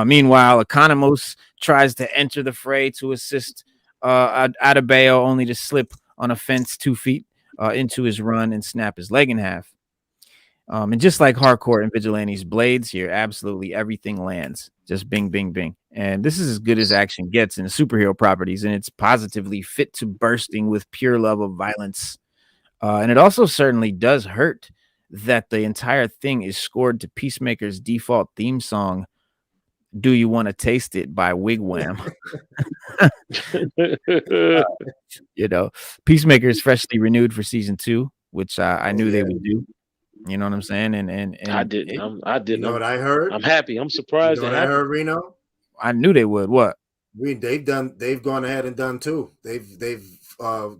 Meanwhile, Economos tries to enter the fray to assist Adebayo, only to slip on a fence 2 feet into his run and snap his leg in half. And just like Harcourt and Vigilante's blades here, absolutely everything lands. Just bing, bing, bing. And this is as good as action gets in the superhero properties, and it's positively fit to bursting with pure love of violence. And it also certainly does hurt that the entire thing is scored to Peacemaker's default theme song, "Do You Want to Taste It" by Wigwam. You know, Peacemaker is freshly renewed for season 2, which I knew they would do. You know what I'm saying? And I didn't. I didn't. You know what I heard? I'm happy. I'm surprised. You know what I heard, Reno? I knew they would. What? They've gone ahead and done 2. They've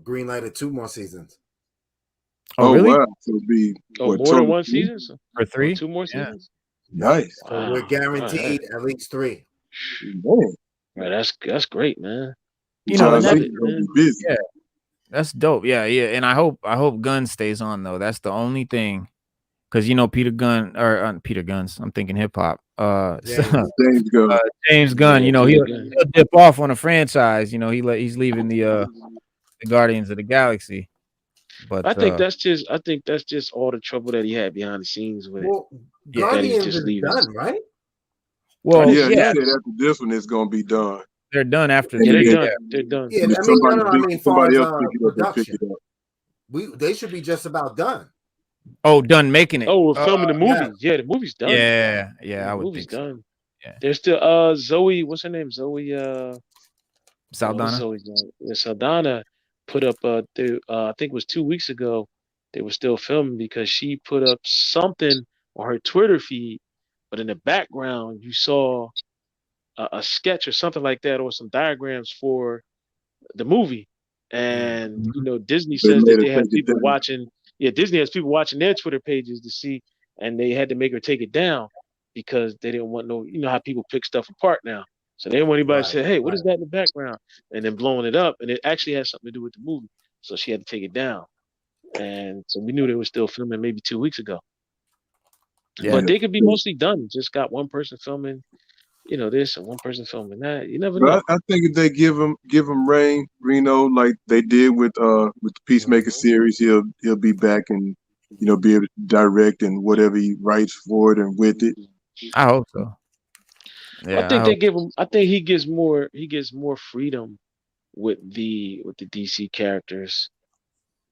green lighted 2 more seasons. Oh, really? Wow. So it'll be more than 1 season? Or 3? 2 more seasons? Nice. So we're guaranteed at least 3. Man. Right, that's great, man. You know, busy. Yeah, that's dope. Yeah. And I hope Gunn stays on, though. That's the only thing. Because, you know, Peter Guns. I'm thinking hip hop. James Gunn. You know, he'll dip off on a franchise. You know, he's leaving the Guardians of the Galaxy. But I think that's just all the trouble that he had behind the scenes with well, it. Guardians is done, right? Well, yeah, he said after this one it's gonna be done. They're done after. Yeah, they're done. Yeah, I mean, far as production, they should be just about done. Oh, done making it. Oh, we're filming the movie. Yeah, the movie's done. Yeah, I would movie's think so. done. Yeah. There's still Zoe. What's her name? Zoe. Saldana. Saldana put up. I think it was 2 weeks ago. They were still filming because she put up something on her Twitter feed, but in the background you saw a sketch or something like that, or some diagrams for the movie. And you know, Disney says that they have people watching. Yeah, Disney has people watching their Twitter pages to see, and they had to make her take it down because they didn't want no. You know how people pick stuff apart now, so they didn't want anybody to say, "Hey, what is that in the background?" and then blowing it up, and it actually has something to do with the movie. So she had to take it down, and so we knew they were still filming maybe 2 weeks ago. Yeah, but they could be mostly done. Just got one person filming, you know, this and one person filming that. You never know. I think if they give him reign, Reno, like they did with the Peacemaker series, he'll be back and, you know, be able to direct and whatever he writes for it and with it. I hope so. Yeah, I think they give him. I think he gets more freedom with the DC characters,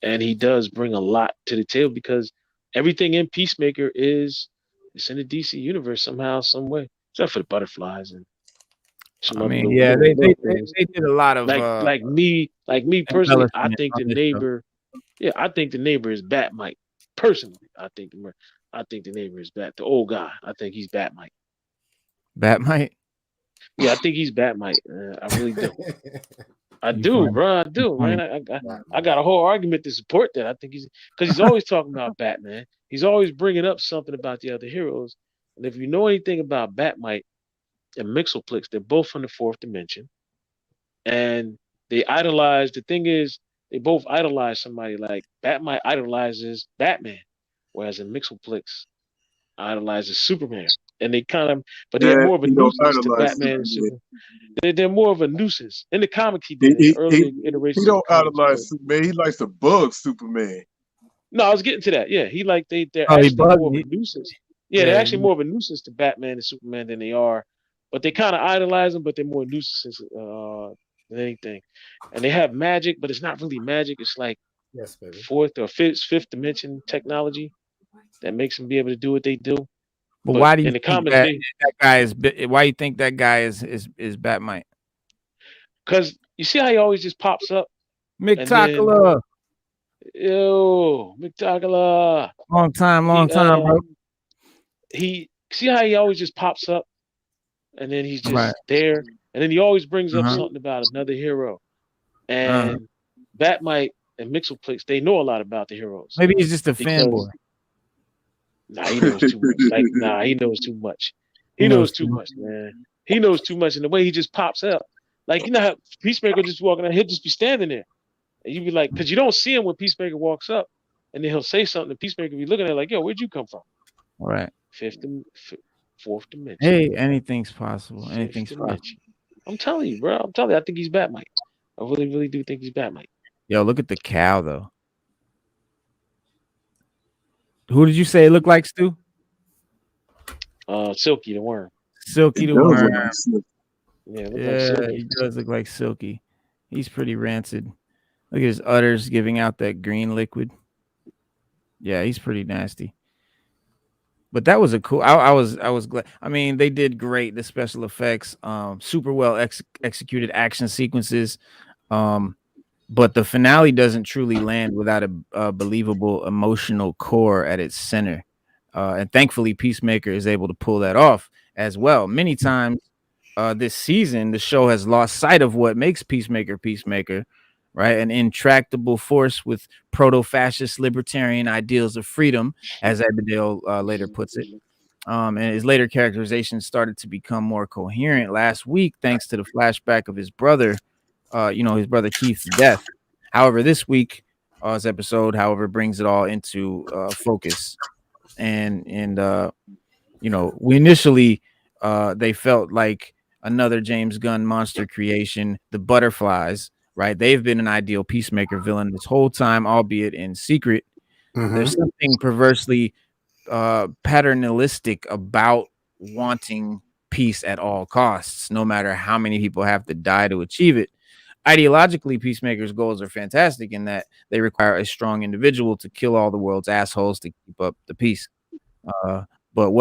and he does bring a lot to the table because everything in Peacemaker it's in the DC universe somehow, some way, except for the butterflies and. They did a lot of like me personally. I think the neighbor. Yeah, I think the neighbor is Batmite. Personally, I think the neighbor is Bat. The old guy. I think he's Batmite. Batmite. Yeah, I think he's Batmite. I really do. I do, bro. I do, man. I got a whole argument to support that. I think because he's always talking about Batman. He's always bringing up something about the other heroes. And if you know anything about Batmite and Mixoplex, they're both from the 4th dimension. And they idolize, the thing is, they both idolize somebody. Like Batmite idolizes Batman, whereas in Mixoplex idolizes Superman. And they kind of, but they're more of a nuisance to Batman and Superman. They're more of a nuisance. In the comics, he did in early iterations. He don't idolize Superman. He likes to bug Superman. No, I was getting to that. Yeah, they're actually more of a nuisance. Yeah, they're actually more of a nuisance to Batman and Superman than they are but they kind of idolize him, but they're more nuisances than anything. And they have magic, but it's not really magic. It's like Yes, baby. fourth or fifth dimension technology that makes them be able to do what they do. But But why do you in the think comics, that guy is? Why you think that guy is Batmite? because you see how he always just pops up, and then McTakala. McTagala. Long He time, bro. he see how he always just pops up, and then he's Right. just there, and then he always brings up Uh-huh. something about another hero. Uh-huh. And Batmite and Mixoplex, they know a lot about the heroes. Maybe he's just a because fanboy. Nah, he knows too much. Like, nah, he knows too much. He knows too much, man. He knows too much, and the way he just pops up, like you know how Peacemaker just walking out, he'll just be standing there, and you be like, because you don't see him when Peacemaker walks up, and then he'll say something, and Peacemaker be looking at it like, yo, where'd you come from? All right. Fourth dimension. Hey, anything's possible. Anything's possible. I'm telling you, bro. I'm telling you, I think he's Batmite. I really, really do think he's Batmite. Yo, look at the cow, though. Who did you say it looked like, Stu? Silky the worm. Silky the worm. Yeah, like Silky. He does look like Silky. He's pretty rancid. Look at his udders giving out that green liquid. Yeah, he's pretty nasty. But that was a cool. I was glad. I mean, they did great. The special effects, super well executed action sequences. But the finale doesn't truly land without a believable emotional core at its center. And thankfully, Peacemaker is able to pull that off as well. Many times this season, the show has lost sight of what makes Peacemaker, right? An intractable force with proto-fascist libertarian ideals of freedom, as Abedale later puts it. And his later characterization started to become more coherent last week, thanks to the flashback of his brother, his brother Keith's death. However, this week, his episode, brings it all into focus. And we initially they felt like another James Gunn monster creation, the Butterflies, right? They've been an ideal Peacemaker villain this whole time, albeit in secret. Mm-hmm. There's something perversely paternalistic about wanting peace at all costs, no matter how many people have to die to achieve it. Ideologically, Peacemaker's goals are fantastic in that they require a strong individual to kill all the world's assholes to keep up the peace. But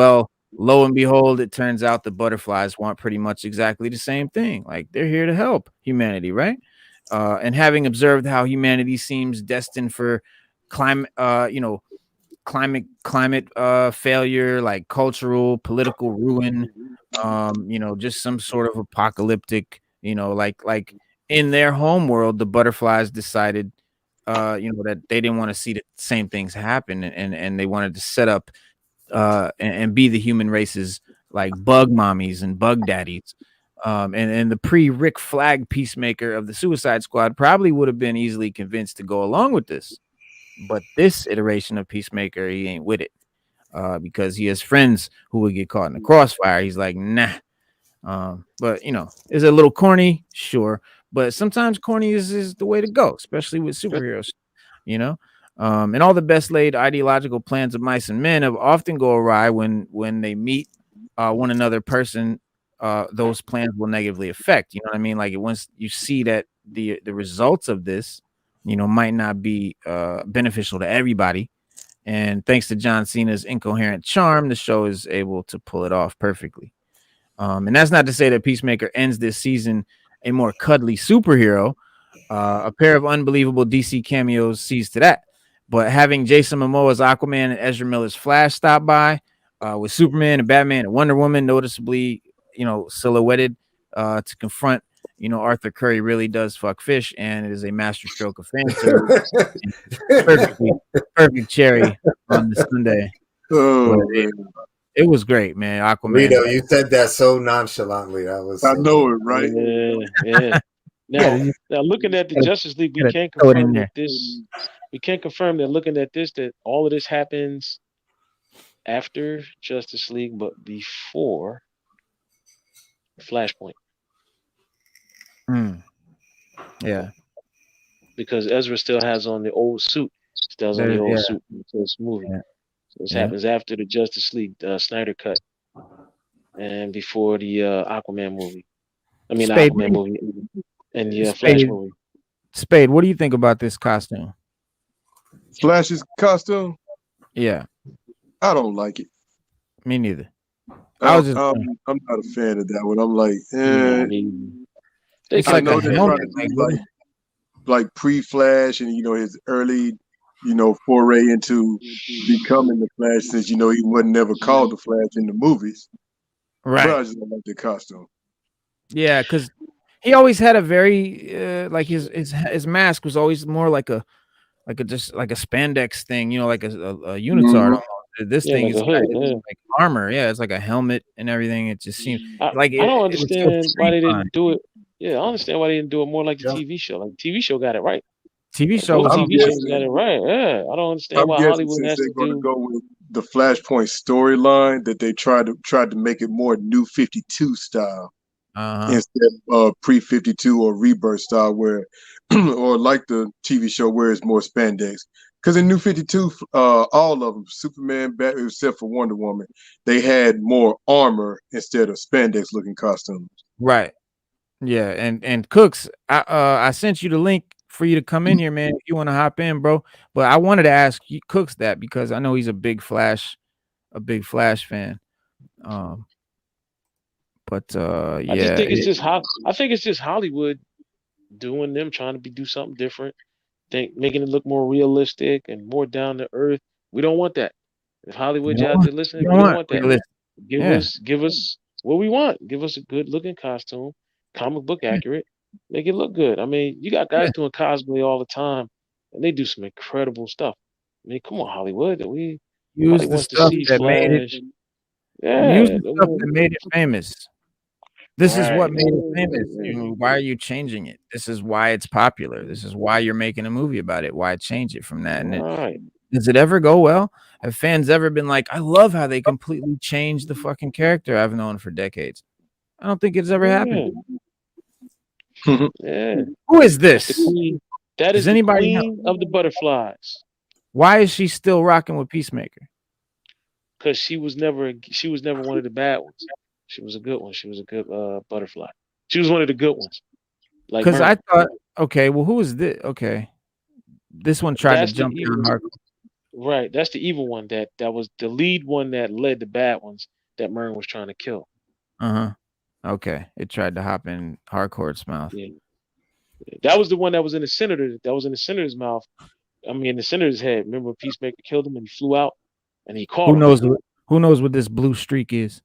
lo and behold, it turns out the Butterflies want pretty much exactly the same thing. Like, they're here to help humanity, right? And having observed how humanity seems destined for climate failure, like cultural, political ruin, just some sort of apocalyptic, like in their home world, the Butterflies decided, that they didn't want to see the same things happen, and they wanted to set up and be the human race's like bug mommies and bug daddies. And the pre-Rick Flag Peacemaker of the Suicide Squad probably would have been easily convinced to go along with this. But this iteration of Peacemaker, he ain't with it because he has friends who would get caught in the crossfire. He's like, nah. But, is it a little corny? Sure. But sometimes corny is the way to go, especially with superheroes, and all the best laid ideological plans of mice and men have often go awry when they meet one another person. Those plans will negatively affect, you know what I mean? Like once you see that the results of this, might not be beneficial to everybody. And thanks to John Cena's incoherent charm, the show is able to pull it off perfectly. And that's not to say that Peacemaker ends this season a more cuddly superhero. A pair of unbelievable DC cameos sees to that. But having Jason Momoa's Aquaman and Ezra Miller's Flash stop by with Superman and Batman and Wonder Woman noticeably, silhouetted to confront, Arthur Curry really does fuck fish, and it is a masterstroke of fan service. Perfect cherry on the Sunday. Oh, it was great, man. Aquaman. Rito, you said that so nonchalantly. That was. I know it, right? Yeah. Now looking at the Justice League, we can't confirm that this. We can't confirm that looking at this that all of this happens after Justice League, but before Flashpoint. Yeah. Because Ezra still has on the old suit. Still has on the old suit until this movie. Yeah. So this happens after the Justice League Snyder cut. and before the Aquaman movie. I mean, the Spade, Aquaman movie and the Flash Spade, movie. Spade, what do you think about this costume? Flash's costume, Yeah, I don't like it. me neither. I'm not a fan of that one. I'm like, it's I like know a they're helmet. trying to be like pre-Flash and his early foray into becoming the Flash, since he wasn't never called the Flash in the movies. Right. But I just don't like the costume. Yeah, because he always had a very like his mask was always more like a just like a spandex thing, like a unitard. Almost. This thing like is a hood, like armor. Yeah, it's like a helmet and everything. It just seems like I don't it would still understand why they didn't streamline. do it. Yeah, I understand why they didn't do it more like the TV show. Like the TV show got it right. TV show Both was TV shows got it right. Yeah, I don't understand why guessing Hollywood since has they're to going to do. go with the Flashpoint storyline, that they tried to make it more New 52 style instead of pre-52 or Rebirth style, where or like the TV show where it's more spandex. Because in New 52, all of them, Superman, Batman, except for Wonder Woman, they had more armor instead of spandex looking costumes. Right. Yeah, and Cooks, I sent you the link for you to come in here, man. If you want to hop in, bro. But I wanted to ask you Cooks that because I know he's a big Flash fan. But yeah, I just think I think it's just Hollywood doing them trying to do something different, making it look more realistic and more down to earth. We don't want that. If Hollywood out there listening, we don't want that. Give us what we want. Give us a good looking costume, comic book accurate, make it look good. I mean, you got guys doing cosplay all the time, and they do some incredible stuff. I mean, come on, Hollywood. Use the stuff that made it. Use the stuff that made it famous. This is what made it famous. Why are you changing it? This is why it's popular. This is why you're making a movie about it. Why change it from that? And does it ever go well? Have fans ever been like, I love how they completely changed the fucking character I've known for decades? I don't think it's ever happened. Who is this? That is anybody the queen of the butterflies. Why is she still rocking with Peacemaker? Because she was never one of the bad ones. She was a good one. She was a good butterfly. She was one of the good ones. Like, because I thought, okay, well, who is this? Okay, this one tried to jump down hard. Right, that's the evil one. That was the lead one that led the bad ones that Myrn was trying to kill. Okay, it tried to hop in Harcourt's mouth. Yeah. That was the one that was in the senator. That was in the senator's mouth. I mean, in the senator's head. Remember, Peacemaker killed him and he flew out, and he caught him. Who knows what this blue streak is?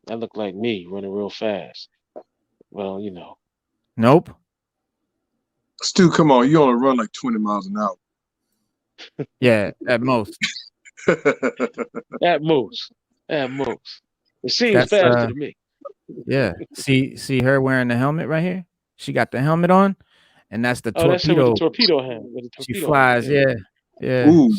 That looked like me running real fast. Well, Nope. Stu, come on, you only run like 20 miles an hour. Yeah, at most. At most. It seems faster to me. Yeah. See her wearing the helmet right here? She got the helmet on, and that's the torpedo. That's her with the torpedo hand. She flies, yeah. Ooh.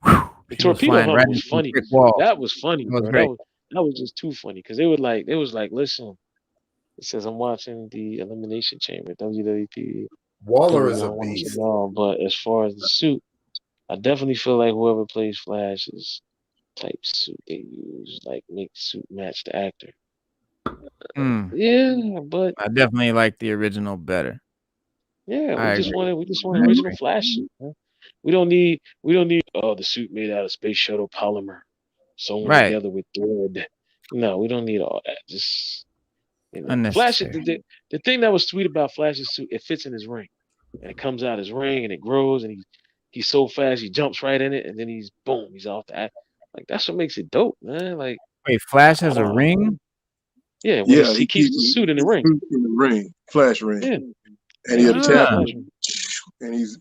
The torpedo helmet was funny. That was funny, bro. That was just too funny because it was like, listen, it says I'm watching the Elimination Chamber, WWP. Waller is a beast. But as far as the suit, I definitely feel like whoever plays Flash's type suit they use, like make the suit match the actor. Yeah, but I definitely like the original better. Yeah, we just want original Flash suit. Huh? We don't need the suit made out of space shuttle polymer sewn together with thread. No, we don't need all that. Just Flash. The thing that was sweet about Flash's suit, it fits in his ring, and it comes out his ring, and it grows, and he's so fast, he jumps right in it, and then he's off the act. Like that's what makes it dope, man. Like, wait, Flash has a ring? Yeah, he keeps the suit in the ring. In the ring, Flash ring. Yeah. And he'll tap and he's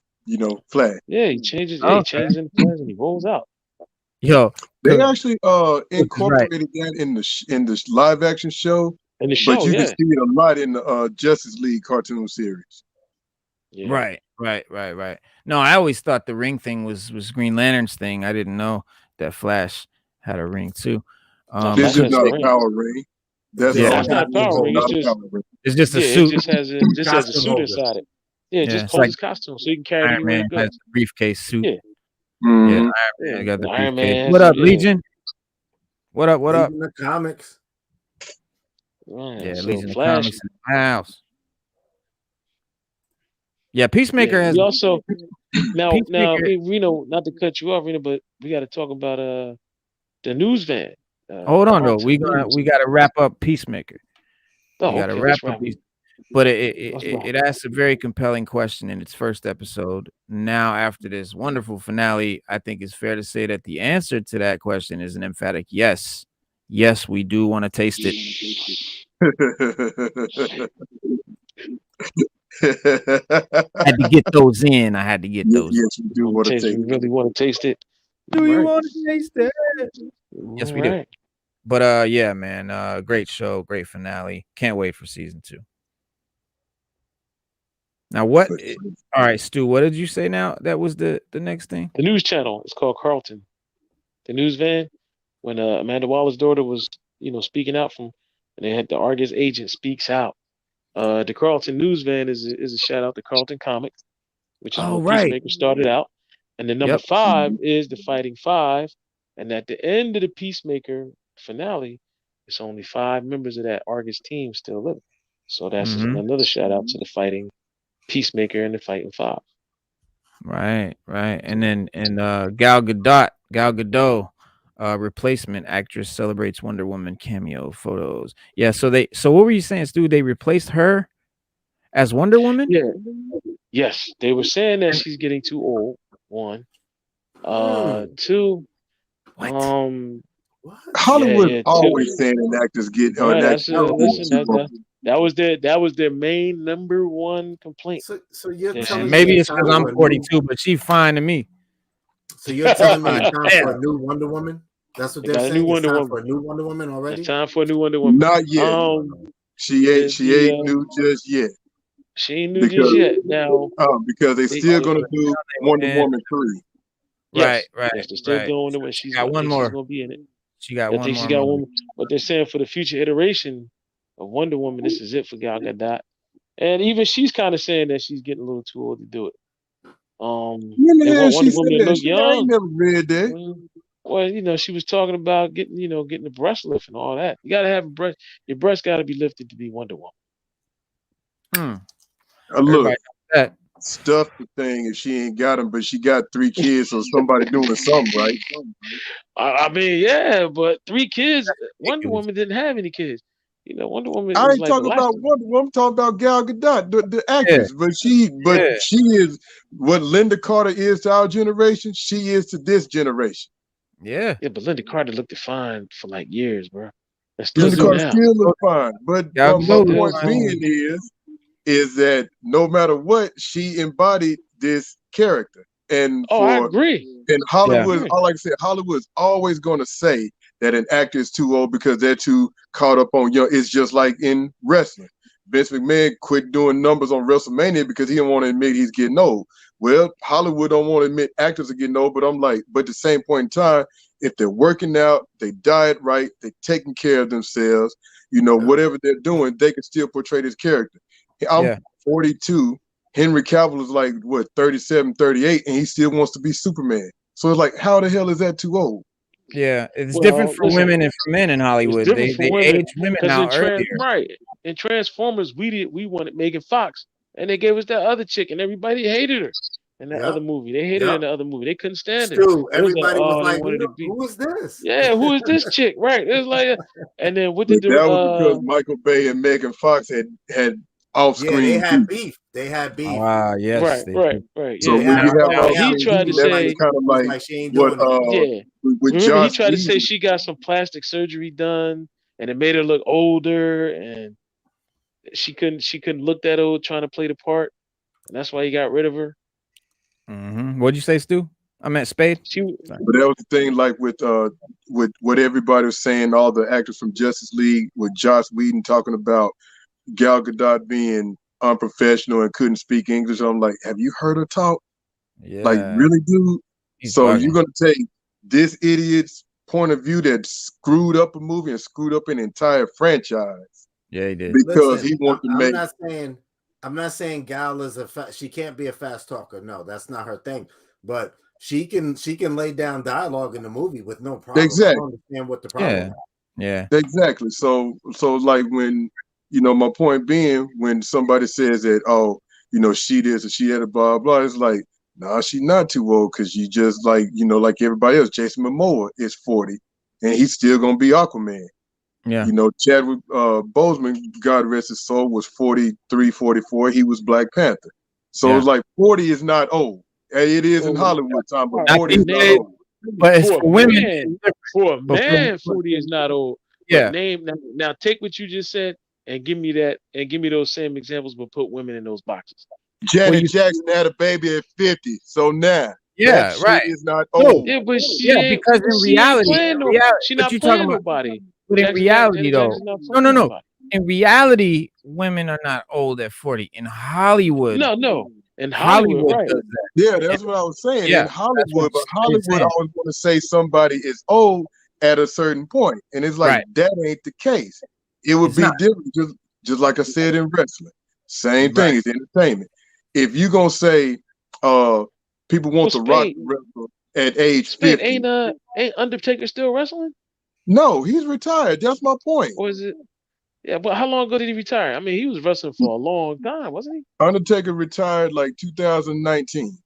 Flash. Yeah, he changes. Yeah, he changes in the and he rolls out. Yo, they actually incorporated that in the live action show. In the show, but you can see it a lot in the Justice League cartoon series. Yeah. Right. No, I always thought the ring thing was Green Lantern's thing. I didn't know that Flash had a ring too. This is not a power ring. That's not a power ring. It's just a suit. It just has a suit inside it. Yeah, just holds his costume so you can carry it anywhere you go. Has a briefcase suit. Yeah. I got the Iron Man. What up, Legion? What up? What up? In the comics. Yeah, so Legion of Flash. Comics in the house. Yeah, Peacemaker has. We also now Peacemaker. Reno, not to cut you off, Reno, but we got to talk about the news van. Hold on though, we gotta wrap up Peacemaker. Oh, we gotta okay, wrap let's up wrap it. But it asks a very compelling question in its first episode. Now, after this wonderful finale, I think it's fair to say that the answer to that question is an emphatic yes. Yes, we do want to taste it. I had to get those in. I had to get those. Yes, we do want to taste it. We really want to taste it. Do you want to taste it? Yes, we do. But yeah, man, great show, great finale. Can't wait for season 2. Now what? All right, Stu, what did you say now? That was the next thing? The news channel is called Carlton. The news van, when Amanda Waller's daughter was, speaking out and they had the Argus agent speaks out. The Carlton news van is a shout out to Carlton Comics, which is where Peacemaker started out. And the number 5 is the Fighting Five. And at the end of the Peacemaker finale, it's only 5 members of that Argus team still living. So that's another shout out to the Fighting Peacemaker and the Fighting Five. Right. And then Gal Gadot, replacement actress celebrates Wonder Woman cameo photos. Yeah, so what were you saying, Stu? They replaced her as Wonder Woman? Yeah. Yes, they were saying that she's getting too old. 1. 2. What? Hollywood always saying an actors get that was their main number 1 complaint. So you're telling me maybe it's because I'm 42, but she's fine to me. So you're telling me it's time for a new Wonder Woman? That's what they're saying. It's time for a new Wonder Woman already? It's time for a new Wonder Woman. Not yet. She ain't new just yet. She ain't new just yet. Now because they still gonna do Wonder Woman 3. Yes, right. Yes, they're still doing it when she's got one more. She's gonna be in it. She got one more. She got one. But they're saying for the future iteration of Wonder Woman, this is it for Gal Gadot. And even she's kind of saying that she's getting a little too old to do it. They want Wonder Woman to look young. I ain't never read that. Well, she was talking about getting the breast lift and all that. You gotta have a breast. Your breast gotta be lifted to be Wonder Woman. Look, stuff the thing if she ain't got them, but she got 3 kids, so somebody doing something right. I mean, yeah, but 3 kids. Wonder Woman didn't have any kids. Wonder Woman. I ain't talking about Wonder Woman. I'm talking about Gal Gadot, the actress. Yeah. She is what Linda Carter is to our generation. She is to this generation. Yeah, but Linda Carter looked fine for like years, bro. Linda Carter still look fine, but my point being is that no matter what, she embodied this character. And I agree. And Hollywood, like I said, Hollywood's always going to say that an actor is too old because they're too caught up on young. It's just like in wrestling. Vince McMahon quit doing numbers on WrestleMania because he didn't want to admit he's getting old. Well, Hollywood don't want to admit actors are getting old, but at the same point in time, if they're working out, they diet right, they're taking care of themselves, whatever they're doing, they can still portray this character. I'm 42. Henry Cavill is like, 37, 38, and he still wants to be Superman. So it's like, how the hell is that too old? Yeah, it's different for women and for men in Hollywood. They age women now earlier. Right. In Transformers, we wanted Megan Fox, and they gave us that other chick, and everybody hated her in that other movie. They hated her in the other movie. They couldn't stand her. Everybody was like, who is this? Yeah, who is this chick? Right. It was like, and then what did that was because Michael Bay and Megan Fox had off-screen. They had beef. Yes. Right. So he tried to say kind of like she ain't doing it. Remember, he tried to say she got some plastic surgery done, and it made her look older, and she couldn't look that old trying to play the part, and that's why he got rid of her. What'd you say, Stu? I meant Spade. But that was the thing, like with what everybody was saying, all the actors from Justice League, with Joss Whedon talking about Gal Gadot being unprofessional and couldn't speak English. I'm like, have you heard her talk? Yeah. Like, really, dude? So you're gonna take this idiot's point of view that screwed up a movie and screwed up an entire franchise? Yeah, he did. Because he wanted to make. I'm not saying Gal is she can't be a fast talker. No, that's not her thing. But she can lay down dialogue in the movie with no problem. Exactly. I don't understand what the problem is. Yeah. Exactly. So like when, my point being, when somebody says that, oh, she this or she had a blah blah, it's like, nah, she's not too old, because you just like, like everybody else. Jason Momoa is 40 and he's still gonna be Aquaman. Yeah. Chadwick Boseman, God rest his soul, was 43, 44. He was Black Panther. So it's like 40 is not old. It is in Hollywood time, but 40 is not old. But it's for women. For a man, 40 is not old. Yeah. But now take what you just said and give me that, and give me those same examples, but put women in those boxes. Janet Jackson had a baby at 50. So now that shit is not old. Yeah, but because in reality, she's not playing nobody. But in reality, though, no. In reality, women are not old at 40. In Hollywood, no. In Hollywood, right? Does that. Yeah, that's what I was saying. Yeah, in Hollywood, but Hollywood always want to say somebody is old at a certain point, and it's like that ain't the case. It would be different, just like I said in wrestling. Same thing as entertainment. If you gonna say, people want The Rock to wrestle at age 50, ain't Undertaker still wrestling? No, he's retired. That's my point. Or is it? Yeah, but how long ago did he retire? I mean, he was wrestling for a long time, wasn't he? Undertaker retired like 2019.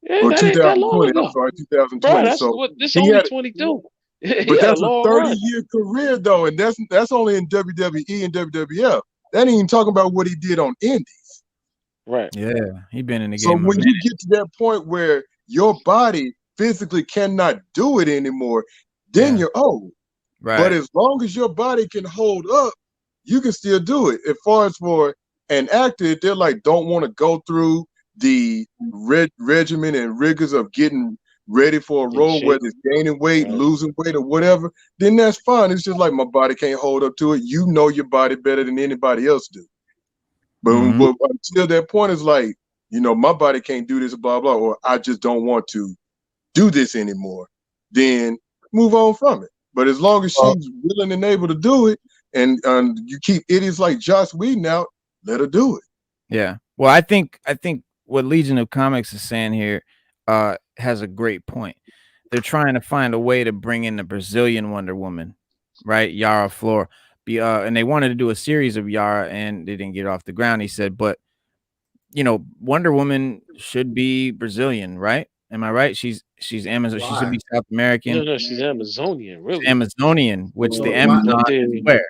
Yeah, or that ain't that long 2020. ago. I'm sorry, 2020. Bro, that's so what this only 22. But that's a 30-year career though, and that's only in WWE and WWF. That ain't even talking about what he did on Indies. Right. Yeah, he been in the game. So when you get to that point where your body physically cannot do it anymore, then you're old. Right. But as long as your body can hold up, you can still do it. As far as for an actor, they're like don't want to go through the regimen and rigors of getting ready for a role, whether it's gaining weight, losing weight, or whatever, then that's fine. It's just like my body can't hold up to it. You know your body better than anybody else do. But, but until that point, it's like, my body can't do this, blah, blah, or I just don't want to do this anymore. Then move on from it. But as long as she's willing and able to do it, and you keep idiots like Joss Whedon out, let her do it. Yeah. Well, I think what Legion of Comics is saying here has a great point. They're trying to find a way to bring in the Brazilian Wonder Woman, right? Yara Flor. And they wanted to do a series of Yara, and they didn't get off the ground. He said, but Wonder Woman should be Brazilian, right? Am I right? She's Amazon. Why? She should be South American. No, she's Amazonian, really. She's Amazonian, which the Amazon is where?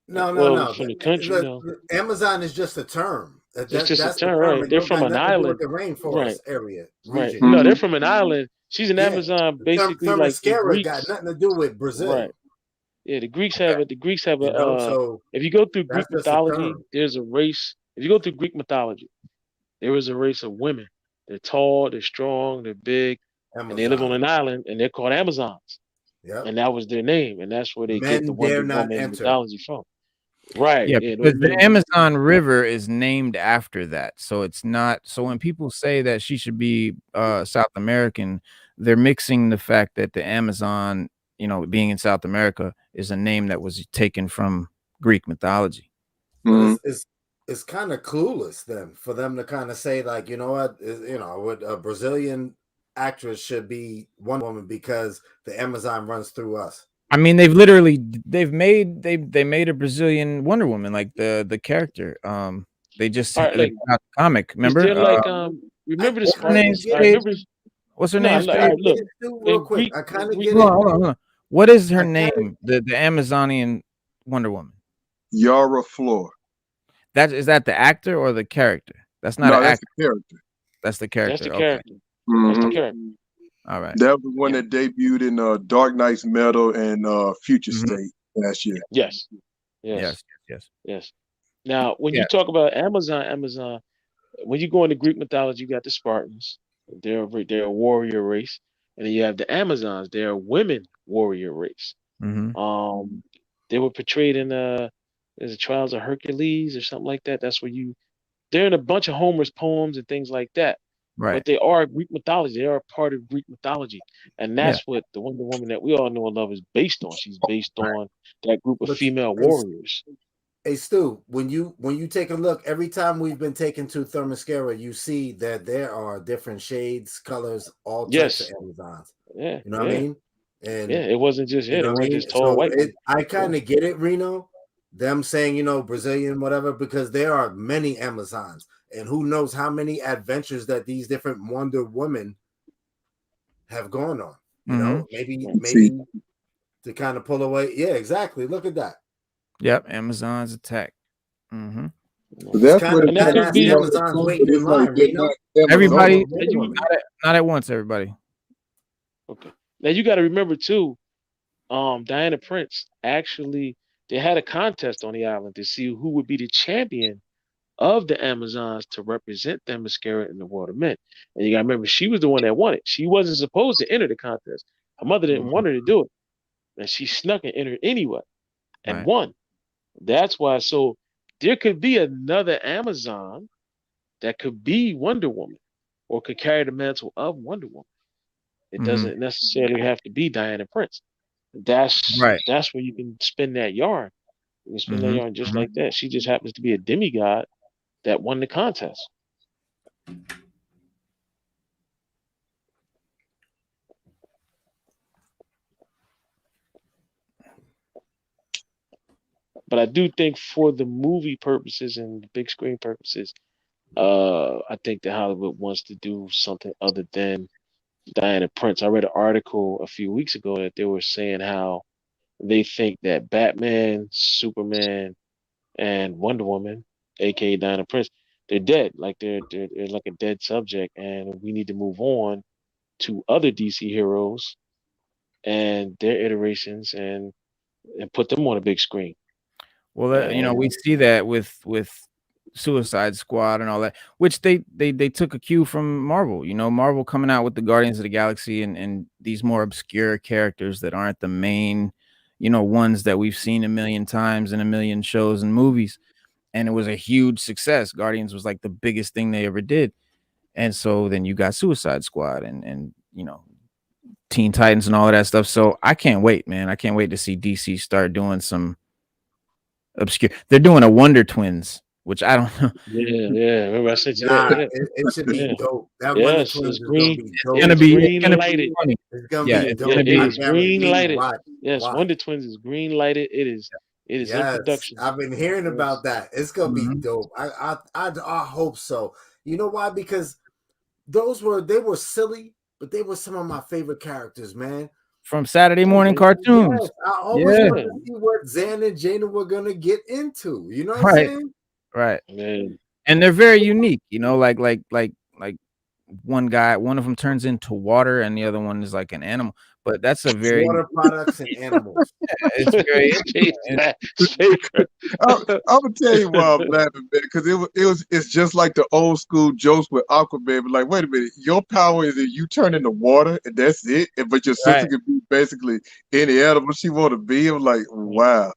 No. From the country, Amazon is just a term. It's just a term, right? They're from an island, the rainforest area. Right. No, they're from an island. She's an Amazon, basically. Like the Greeks, got nothing to do with Brazil. Right. Yeah, the Greeks have it. The Greeks have a. So if you go through Greek mythology, there's a race. If you go through Greek mythology, there is a race of women. They're tall, they're strong, they're big, and they live on an island, and they're called Amazons. Yeah. And that was their name, and that's where they get the Wonder Woman mythology from. Right. Yeah, because the Amazon River is named after that. So it's not. So when people say that she should be South American, they're mixing the fact that the Amazon, being in South America, is a name that was taken from Greek mythology. It's kind of clueless then for them to kind of say like, what a Brazilian actress should be Wonder Woman because the Amazon runs through us. I mean, they made a Brazilian Wonder Woman, like the character. They just got the comic. Remember? Remember the Spartans? What's her name? Look, real quick. I kind of get it. Hold on. What is her name? The Amazonian Wonder Woman. Yara Flor. Is that the actor or the character? That's not an actor. The character. That's the character. That's the character. That's the character. All right. That was the one that debuted in Dark Knight's Metal and Future State last year. Yes. Now, when you talk about Amazon, when you go into Greek mythology, you got the Spartans. They're a warrior race, and then you have the Amazons. They're a women warrior race. They were portrayed in the Trials of Hercules or something like that. That's where they're in a bunch of Homer's poems and things like that. Right. But they are Greek mythology. They are a part of Greek mythology. And that's what the Wonder Woman that we all know and love is based on. She's based on that group of female warriors. Hey Stu, when you take a look, every time we've been taken to Themyscira, you see that there are different shades, colors, all types of Yes. Amazons. Yeah. You know what I Yeah. mean? Yeah. And It wasn't just you they know what I weren't mean? just tall So white women. I kind of get it, Reno. Them saying, Brazilian, whatever, because there are many Amazons, and who knows how many adventures that these different Wonder Women have gone on. Maybe to kind of pull away. Yeah, exactly. Look at that. Yep, Amazon's attack. It's That's kind what of it And that could badass be Amazons waiting in it's like line, they're Reno. not Everybody, you, not at once. Everybody. okay. Now you got to remember too. Diana Prince actually they had a contest on the island to see who would be the champion of the Amazons to represent Themyscira in the World of Men. And you got to remember, she was the one that won it. She wasn't supposed to enter the contest. Her mother didn't want her to do it, and she snuck and entered anyway and Right. won. That's why. So there could be another Amazon that could be Wonder Woman or could carry the mantle of Wonder Woman. It doesn't necessarily have to be Diana Prince. That's Right. that's where you can spin that yarn. You can spin that yarn just like that. She just happens to be a demigod that won the contest. But I do think for the movie purposes and the big screen purposes, I think that Hollywood wants to do something other than Diana Prince. I read an article a few weeks ago that they were saying how they think that Batman, Superman, and Wonder Woman, aka Diana Prince, they're dead. Like they're like a dead subject, and we need to move on to other DC heroes and their iterations and put them on a big screen. Well, And we see that with Suicide Squad and all that, which they took a cue from Marvel. Marvel coming out with the Guardians of the Galaxy and these more obscure characters that aren't the main, ones that we've seen a million times in a million shows and movies. And it was a huge success. Guardians was like the biggest thing they ever did. And so then you got Suicide Squad and Teen Titans and all of that stuff. So I can't wait, man. I can't wait to see DC start doing some obscure. They're doing a Wonder Twins, which I don't know. yeah. Remember I said you that? It should be dope. That Wonder Yes, Twins it's is gonna green. be It's dope. gonna be Green lighted. funny. It's gonna Yeah, be it's dope. gonna It be. is green lighted. Watch. Yes, Wonder Twins is green lighted. It is in Yes, production. I've been hearing about that. It's gonna be Mhm. dope. I hope so. You know why? Because they were silly, but they were some of my favorite characters, man. From Saturday morning cartoons. Yes, I always wanted to see what Zan and Jana were gonna get into. You know what I'm saying? Right. Man. And they're very unique. Like one of them turns into water, and the other one is like an animal. But that's a very water products and animals. It's very I'm gonna tell you why I'm laughing, man, because it's just like the old school jokes with Aquaman. But like, wait a minute, your power is that you turn into water and that's it, but your sister can be basically any animal she want to be. I'm like, wow.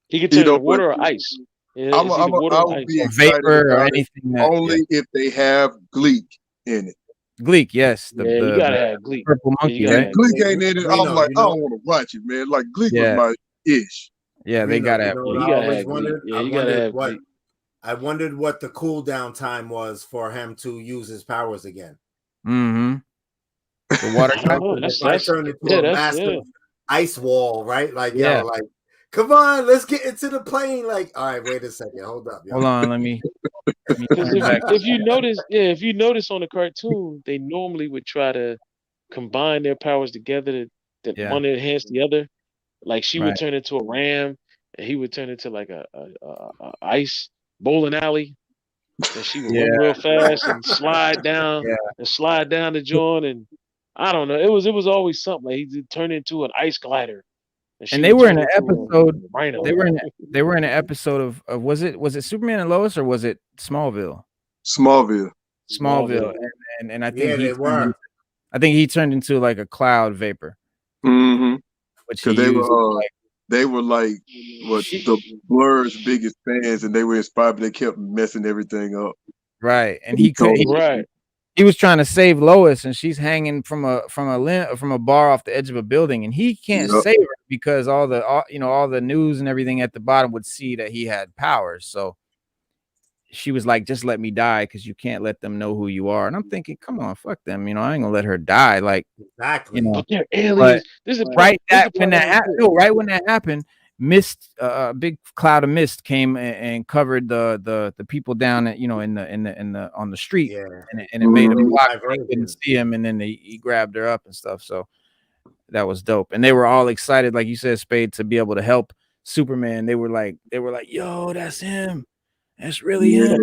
He could turn into water or ice. Yeah, I would be excited vapor or about it anything only if they have Gleek in it. Gleek, yes. You gotta have Gleek. Purple monkey, right? Gleek ain't in it. I'm like, I don't want to watch it, man. Like Gleek was my ish. Yeah, they gotta have Gleek. I wondered what the cooldown time was for him to use his powers again. Mm-hmm. The water if I turned into a massive ice wall, right? Like, like, come on, let's get into the plane. Like, all right, wait a second, hold up. Hold on, let me if you notice on the cartoon, they normally would try to combine their powers together that one enhance the other. Like she would turn into a ram, and he would turn into like a ice bowling alley, and she would run real fast and slide down the joint, and I don't know. It was always something. Like he turned into an ice glider. And they were in an episode. They were in an episode of was it Superman and Lois or was it Smallville? Smallville. And I think he turned into like a cloud vapor. Mm-hmm. Because they were like what the Blur's biggest fans, and they were inspired, but they kept messing everything up. Right, and he was trying to save Lois, and she's hanging from a bar off the edge of a building, and he can't save her because all the news and everything at the bottom would see that he had powers. So she was like, just let me die because you can't let them know who you are. And I'm thinking, come on, fuck them. I ain't gonna let her die. Like, exactly. But they're aliens. This is right when that happened, mist, a big cloud of mist came and covered the people down at in the on the street, and it made them block. They couldn't see him, and then he grabbed her up and stuff. So that was dope, and they were all excited, like you said, Spade, to be able to help Superman. They were like, yo, that's him. That's really him.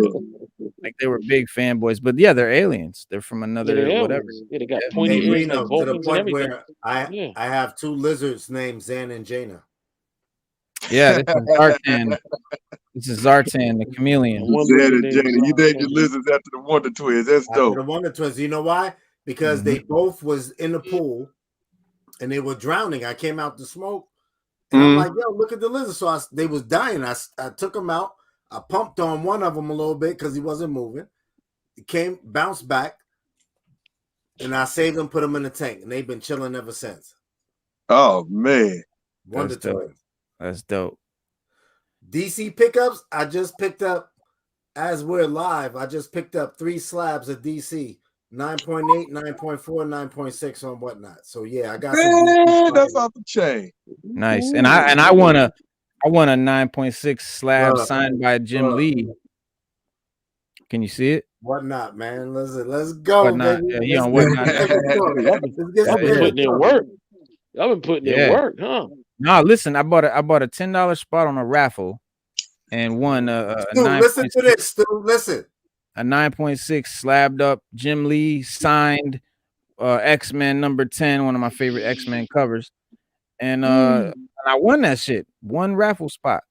Like they were big fanboys, but yeah, they're aliens. They're from another whatever. Yeah, they got pointy ears like Vulcans and everything. Where I have two lizards named Zan and Jaina. Yeah, this is Zartan. This is Zartan, the chameleon. Zan and Jaina. You named your lizards after the Wonder Twins. That's dope. The Wonder Twins. You know why? Because they both was in the pool and they were drowning. I came out to smoke. And I'm like, yo, look at the lizard. So they was dying. I took them out. I pumped on one of them a little bit because he wasn't moving. He bounced back, and I saved them, put them in the tank, and they've been chilling ever since. Oh man, Wonder Twins. That's dope. DC pickups. I just picked up, as we're live. I just picked up 3 slabs of DC. 9.8, 9.4, 9.6 on whatnot. So yeah, I got some. That's off the chain. Nice, and I want a 9.6 slab signed by Jim Lee. Can you see it? Whatnot, man. Let's go. Whatnot. Baby. Yeah, Whatnot. Y'all been putting in work. Y'all been putting in work, huh? No, listen. I bought a $10 spot on a raffle, and won listen to this, Stu. Listen. A 9.6 slabbed up Jim Lee signed X-Men number 10, one of my favorite X-Men covers. And I won that shit. One raffle spot.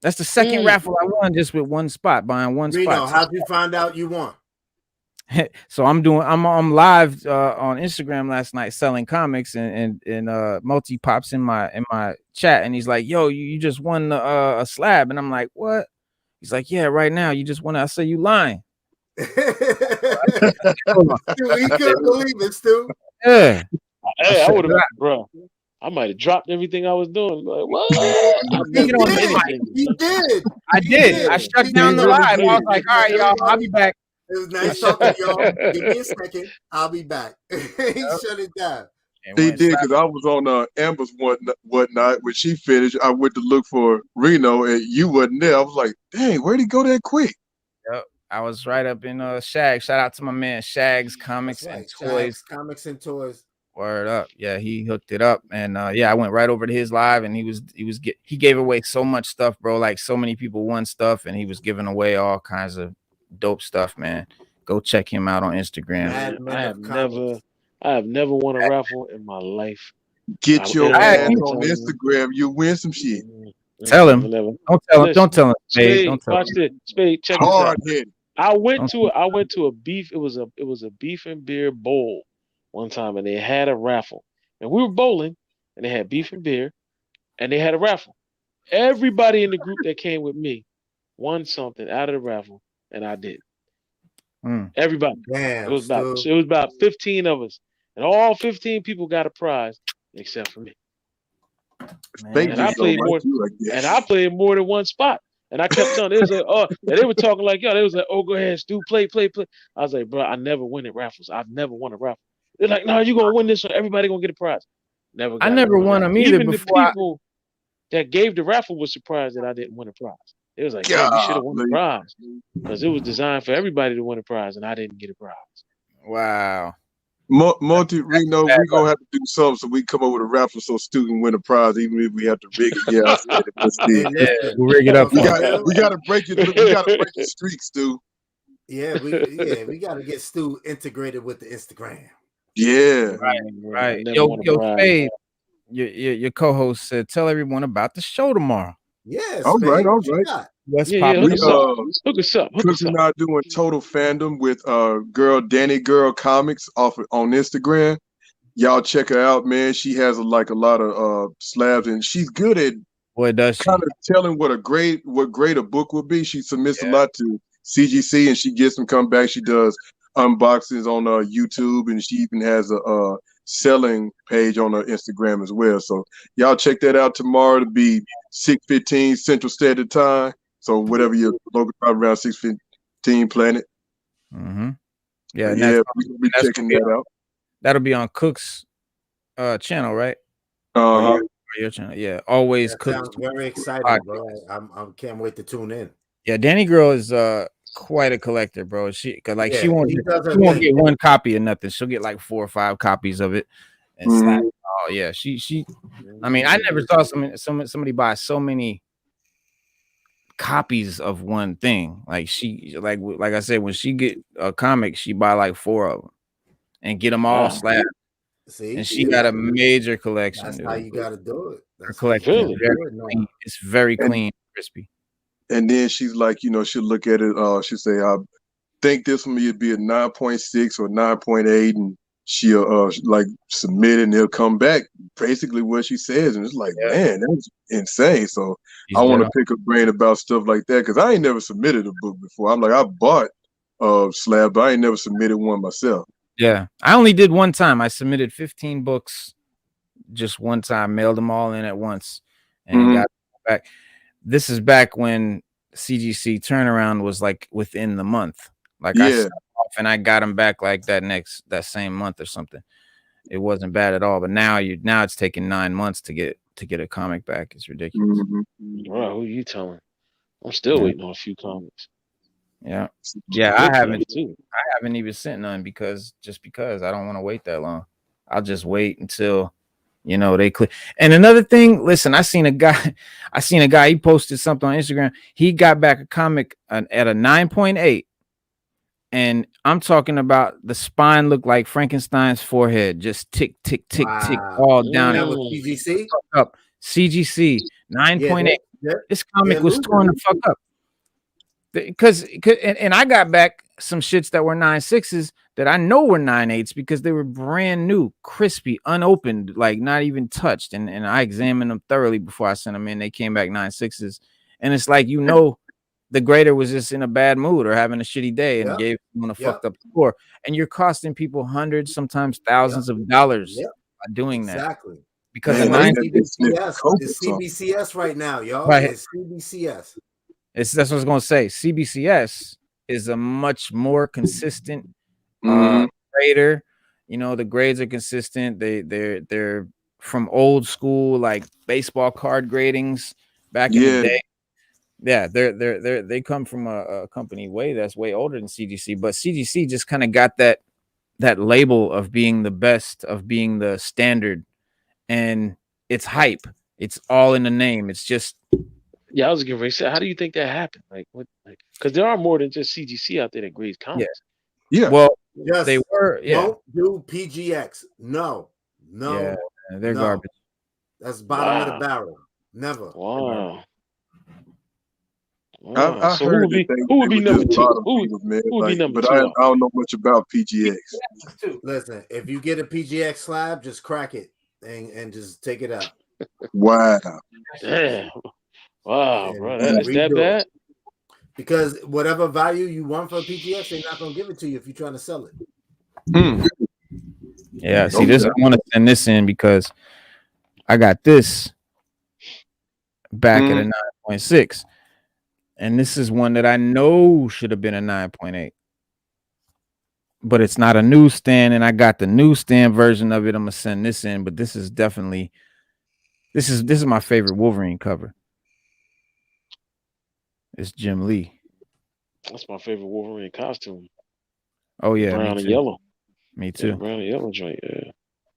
That's the second raffle I won just with one spot, buying one spot. How'd you find out you won? So I'm live on Instagram last night selling comics, and Multi pops in my chat and he's like, yo, you just won a slab. And I'm like, what? He's like, yeah, right now you just won. I say, you lying. Stu, he couldn't believe it, Stu. Yeah. Hey, I would have, bro. I might have dropped everything I was doing. Like, what? He did. I did. I shut down the live. I was like, all right, y'all, I'll be back. It was nice talking to y'all. Give me a second. I'll be back. He shut it down. He did, because I was on Amber's whatnot. When she finished, I went to look for Reno, and you wasn't there. I was like, dang, where'd he go that quick? Yep. I was right up in Shag. Shout out to my man Shag's Comics and Toys. Shag's Comics and Toys. Word up. Yeah, he hooked it up. And I went right over to his live, and he gave away so much stuff, bro. Like, so many people won stuff, and he was giving away all kinds of dope stuff, man. Go check him out on Instagram. I have never won a raffle in my life. Get your ass on Instagram. You win some shit. Tell him. Don't tell him. Spade, don't tell him. Watch this. Spade, check this out. I went to a beef. It was a beef and beer bowl one time, and they had a raffle. And we were bowling, and they had beef and beer, and they had a raffle. Everybody in the group that came with me won something out of the raffle, and I did. Everybody. Damn, it was about 15 of us, and all 15 people got a prize except for me. And I played more than one spot. And I kept telling them, and they were talking like, yo, they was like, oh, go ahead, Stu, play. I was like, bro, I never win at raffles. I've never won a raffle. They're like, no, you're gonna win this one. Everybody gonna get a prize. I never won them either. Even the people that gave the raffle was surprised that I didn't win a prize. It was like, yeah, you should have won the prize, because it was designed for everybody to win a prize, and I didn't get a prize. Wow. Multi Reno, we're gonna have to do something so we come up with a raffle so Stu can win a prize, even if we have to rig it. Yeah, I said it. We'll rig it up. We gotta break it. We gotta break the streak, Stu. Yeah, we gotta get Stu integrated with the Instagram. Yeah, right. Yo, Spade, your co-host said, tell everyone about the show tomorrow. Yes. All right. What's popping? Hook us up. Chris and I doing Total Fandom with girl Danny Girl Comics on Instagram. Y'all check her out, man. She has a lot of slabs, and she's good at kind of telling what great a book would be. She submits a lot to CGC, and she gets them come back. She does unboxings on YouTube, and she even has a selling page on her Instagram as well. So y'all check that out tomorrow to be 6:15 Central Standard Time. So whatever your local time around 6:15 Planet. Mm-hmm. Yeah, we'll be checking that out. That'll be on Cook's channel, right? Your channel. Yeah, always Cook. Sounds very exciting, bro. I can't wait to tune in. Yeah, Danny Girl is quite a collector, bro. She won't get one copy of nothing. She'll get like 4 or 5 copies of it and slap. Oh yeah, she. I mean, I never saw somebody buy so many copies of one thing. Like like I said, when she get a comic, she buy like 4 of them and get them all slapped. See, and she got a major collection. That's how you got to do it. Her collection it's very clean, crispy. And then she's like, you know, she'll look at it. She'll say, "I think this one would be a 9.6 or 9.8," and she'll like submit it, and it'll come back basically what she says, and it's like, man, that's insane. So I want to pick her brain about stuff like that because I ain't never submitted a book before. I'm like, I bought Slab, but I ain't never submitted one myself. Yeah, I only did one time. I submitted 15 books just one time, mailed them all in at once, and got back. This is back when CGC turnaround was like within the month. Like I sent off and I got them back like that same month or something. It wasn't bad at all. But now it's taking 9 months to get a comic back. It's ridiculous. Wow, who are you telling? I'm still waiting on a few comics. Yeah, I haven't even sent none because I don't want to wait that long. I'll just wait until they click. And another thing, listen, I seen a guy, he posted something on Instagram. He got back a comic at a 9.8, and I'm talking about the spine looked like Frankenstein's forehead, just tick, tick, tick, tick, all down. That was CGC? Up. CGC 9.8. This comic was torn the fuck up. Because I got back some shits that were 9.6s that I know were 9.8s because they were brand new, crispy, unopened, like not even touched. And I examined them thoroughly before I sent them in. They came back 9.6s. And it's like, the grader was just in a bad mood or having a shitty day and gave someone a fucked up score. And you're costing people hundreds, sometimes thousands of dollars by doing that. Exactly. Because it's CBCS right now, y'all. Right. It's CBCS. That's what I was going to say. CBCS is a much more consistent grader. The grades are consistent. They're from old school, like baseball card gradings back in the day. Yeah, they come from a company that's way older than CGC, but CGC just kind of got that label of being the best, of being the standard, and it's hype. It's all in the name. It's just. Yeah, I was getting ready to say, how do you think that happened? Like, what? Like, because there are more than just CGC out there that grades comics. Yeah. Well, they were. Yeah. Don't do PGX. No. Yeah, they're garbage. That's bottom of the barrel. Never. Wow. I so heard who would be number 2? Who would be number 2? But I don't know much about PGX. Listen, if you get a PGX slab, just crack it and just take it out. Wow. Damn. Wow, bro, is that bad? Because whatever value you want for a PGX, they're not gonna give it to you if you're trying to sell it. Yeah, see this. I want to send this in because I got this back at a 9.6, and this is one that I know should have been a 9.8, but it's not a newsstand, and I got the newsstand version of it. I'm gonna send this in, but this is definitely this is my favorite Wolverine cover. It's Jim Lee. That's my favorite Wolverine costume. Oh yeah, brown and yellow. Me too. Yeah, brown and yellow joint.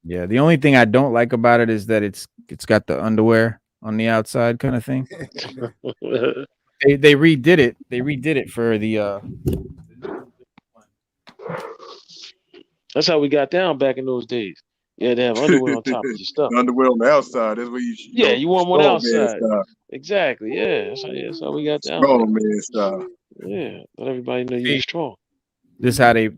Yeah. The only thing I don't like about it is that it's got the underwear on the outside, kind of thing. They redid it. They redid it for the. That's how we got down back in those days. Yeah, they have underwear on top of your stuff. Underwear on the outside. That's where you. You want one outside. Exactly. Yeah, that's how we got down. Strong man style. Yeah, let everybody know you're strong. This how they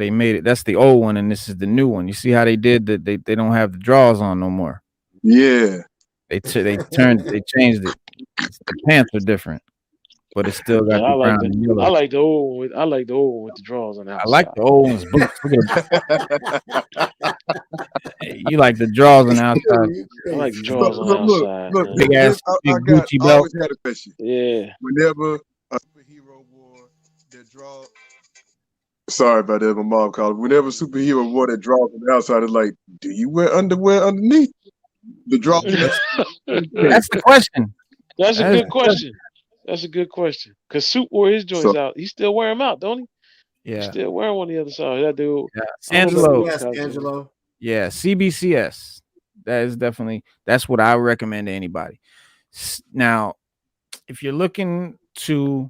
made it. That's the old one, and this is the new one. You see how they did that? They don't have the drawers on no more. Yeah. They changed it. The pants are different. but it's still But got the brown and yellow. I like the old one. I like the old one with the drawers on the outside. I like the old ones. Boots. You like the drawers on the outside. I like the drawers on the outside. Look, big ass, big Gucci I belt. always had a question. Yeah. Whenever a superhero wore their draw, sorry about that, my mom called. Whenever a superhero wore their drawers on the outside, it's like, do you wear underwear underneath the drawers? That's the question. That's a good question. That's a good question. Cause Suit wore his joints out. He still wear them out, don't he? Yeah. He's still wearing one on the other side. That dude. Yeah. Angelo. Yeah, CBCS. That's what I recommend to anybody. Now, if you're looking to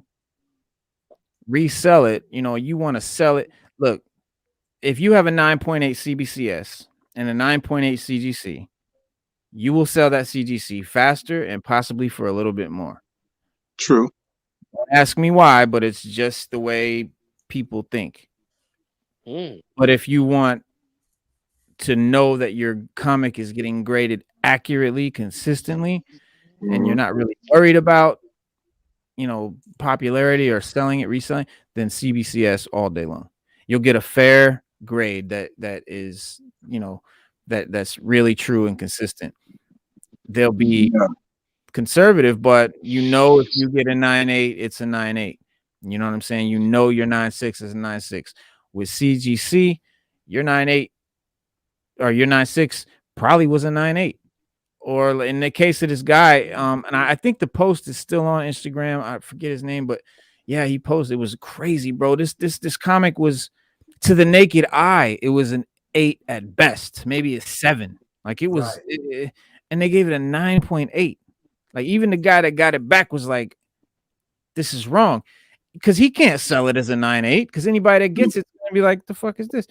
resell it, you want to sell it. Look, if you have a 9.8 CBCS and a 9.8 CGC, you will sell that CGC faster and possibly for a little bit more. True. Don't ask me why, but it's just the way people think. But if you want to know that your comic is getting graded accurately, consistently, and you're not really worried about, popularity or selling it, reselling, then CBCS all day long. You'll get a fair grade that is, that's really true and consistent. They'll be conservative, but if you get a 9.8, it's a 9.8. You know what I'm saying? Your 9.6 is a 9.6. With CGC, your 9.8 or your 9.6 probably was a 9.8. Or in the case of this guy, and I think the post is still on Instagram. I forget his name, but yeah, he posted. It was crazy, bro. This comic was, to the naked eye, it was an 8 at best, maybe a 7. Like it was, and they gave it a 9.8. Like even the guy that got it back was like, "This is wrong," because he can't sell it as a 9.8. Because anybody that gets it's gonna be like, "The fuck is this?"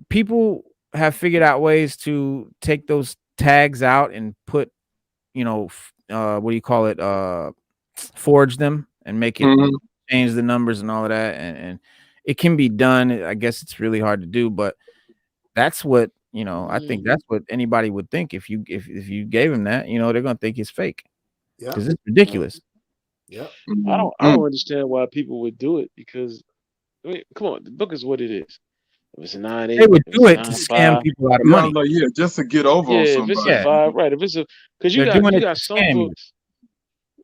People have figured out ways to take those tags out and put, what do you call it? Forge them and make it change the numbers and all of that, and it can be done. I guess it's really hard to do, but that's what I think that's what anybody would think if you gave them that. They're gonna think it's fake because it's ridiculous. Yeah, I don't understand why people would do it, because come on, the book is what it is. If it's a 9.8, they would do it to scam people out of money. Just to get over on somebody. If it's a 5, right? If it's because you got some books,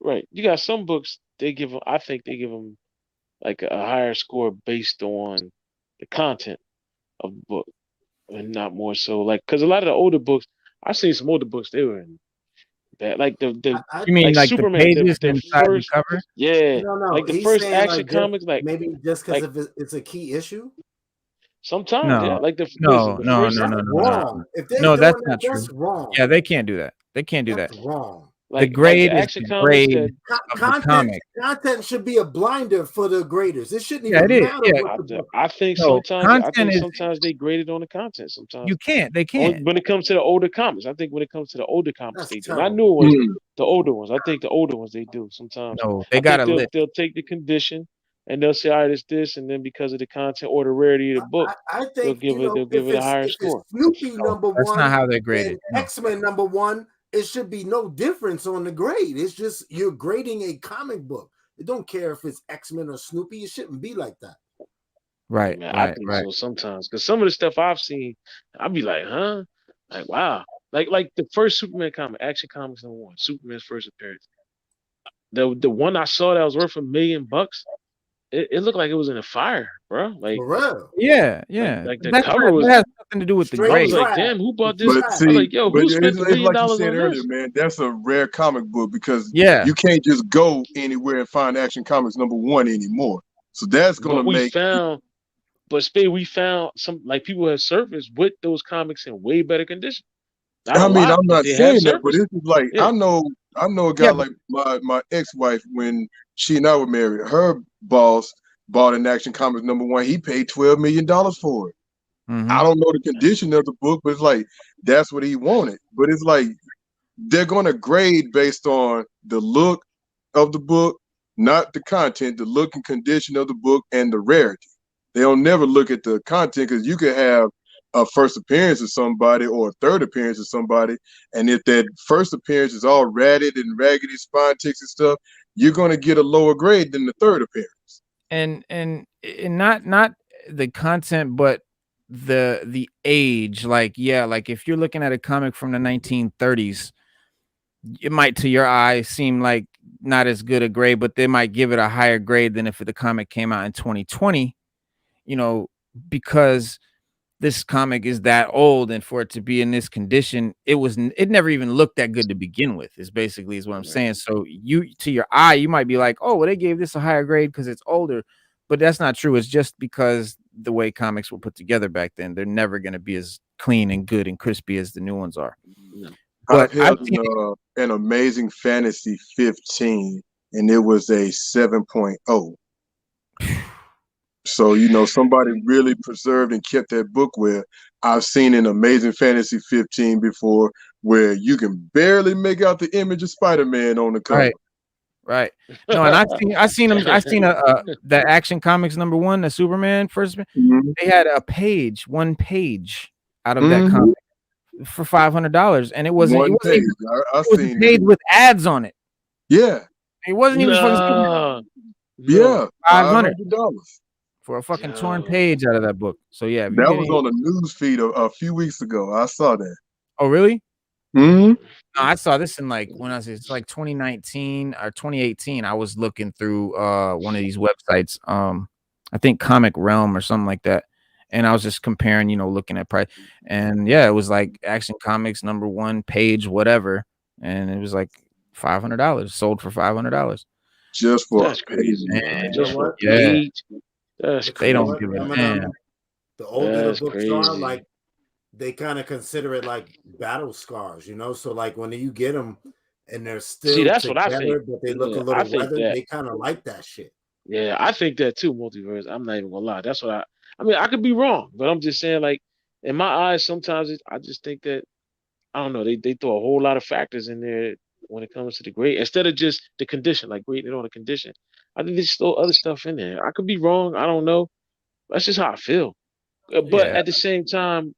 right? You got some books they give them. I think they give them like a higher score based on the content of the book, and not more so because a lot of the older books, I've seen some older books, they were in bad. Like you mean like Superman, the pages inside first, the cover? Yeah, no. Like the first Action Comics, like maybe just because it's a key issue. Sometimes, like the first, wrong. If they're doing that's that, not true. That's wrong. Yeah, they can't do that. They can't do that's that. Wrong. The grade is the grade of the comic. Content should be a blinder for the graders. It shouldn't even matter. Yeah. I think sometimes they graded on the content. Sometimes they can't. When it comes to the older comics, I think when it comes to the older comics, they do. Not newer ones, the older ones. I think the older ones they do sometimes. No, they got a they'll take the condition and they'll say, all right, it's this, and then because of the content or the rarity of the book, I think they'll give it a higher score. Snoopy number that's one. That's not how they grade it. X-Men number 1. It should be no difference on the grade. It's just you're grading a comic book. It don't care if it's X-Men or Snoopy. It shouldn't be like that. Right. I think so sometimes, because some of the stuff I've seen, I'll be like, huh? Like, wow. Like the first Superman comic, Action Comics number 1, Superman's first appearance. The one I saw that was worth $1 million, it looked like it was in a fire, bro. Like, for real. Yeah. Like the cover was has nothing to do with the grade. I was like, damn, who bought this? But see, I was like, yo, who spent $1 million like you said on earlier, this? man, that's a rare comic book because you can't just go anywhere and find Action Comics number 1 anymore. So that's gonna make. We found some, like, people have surfaced with those comics in way better condition. I'm not saying that, but it's like I know a guy like my ex-wife, when she and I were married, her boss bought an Action Comics number 1. He paid $12 million for it. I don't know the condition of the book, but it's like that's what he wanted. But it's like they're gonna grade based on the look of the book, not the content, the look and condition of the book and the rarity. They'll never look at the content, because you could have a first appearance of somebody or a third appearance of somebody, and if that first appearance is all ratted and raggedy spine ticks and stuff, you're going to get a lower grade than the third appearance. And not the content, but the age. Like, yeah, like if you're looking at a comic from the 1930s, it might to your eye seem like not as good a grade, but they might give it a higher grade than if the comic came out in 2020, because this comic is that old, and for it to be in this condition, it never even looked that good to begin with, is what I'm saying. So to your eye, you might be like, oh, well, they gave this a higher grade because it's older, but that's not true. It's just because the way comics were put together back then, they're never going to be as clean and good and crispy as the new ones are. But I've held an Amazing Fantasy 15, and it was a 7.0. So, somebody really preserved and kept that book, where I've seen an Amazing Fantasy 15 before where you can barely make out the image of Spider-Man on the cover. Right. No, and I seen the Action Comics #1, the Superman first. Mm-hmm. They had one page out of that comic for $500, and it wasn't a page with ads on it. Yeah. It wasn't even fucking Yeah. $500 for a fucking torn page out of that book. So yeah, that was on the news feed a few weeks ago. I saw that. Oh, really? Mm-hmm. No, I saw this in it's like 2019 or 2018. I was looking through one of these websites, I think Comic Realm or something like that, and I was just comparing, looking at price, and yeah, it was like Action Comics #1 page whatever, and it was like $500, sold for $500. Just for that's crazy, man. Just for page. That's they don't give a damn. The older the books are, like, they kind of consider it like battle scars, So like when you get them and they're still that's together, what I think. But they look a little weathered, they kind of like that shit. Yeah, I think that too, Multiverse. I'm not even gonna lie. That's what I mean, I could be wrong, but I'm just saying, like, in my eyes, sometimes I just think that, I don't know, they throw a whole lot of factors in there when it comes to the grade, instead of just the condition, like grading it on a condition. I think they just throw other stuff in there. I could be wrong. I don't know. That's just how I feel. But at the same time,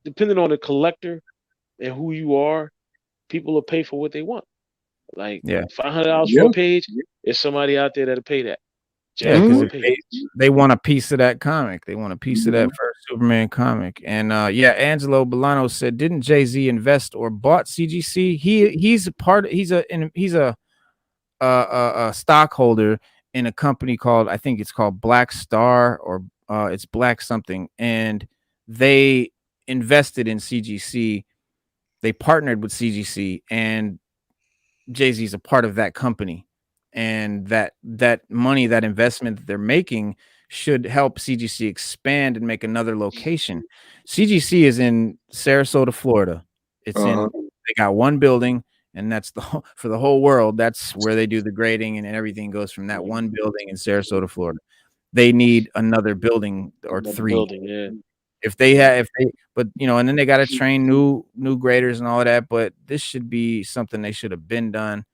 depending on the collector and who you are, people will pay for what they want. Like $500 for a page, there's somebody out there that'll pay that. Because they want a piece of that comic. They want a piece of that first Superman comic. And Angelo Bolano said, didn't Jay-Z invest or bought CGC? He's a stockholder in a company called, I think it's called Black Star, or it's Black something, and they invested in CGC. They partnered with CGC, and Jay-Z's a part of that company. And that money, that investment that they're making, should help CGC expand and make another location. CGC is in Sarasota, Florida. It's they got one building, and that's for the whole world. That's where they do the grading, and everything goes from that one building in Sarasota, Florida. They need another building or three. But and then they got to train new graders and all of that. But this should be something they should have been done.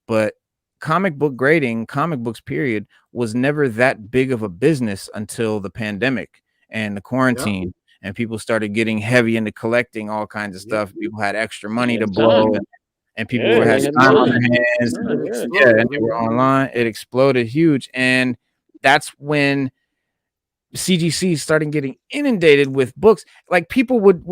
But comic book grading, comic books period, was never that big of a business until the pandemic and the quarantine, and people started getting heavy into collecting all kinds of stuff. People had extra money to blow, and people had time on their hands. And they were online. It exploded huge, and that's when CGC started getting inundated with books. Like, people would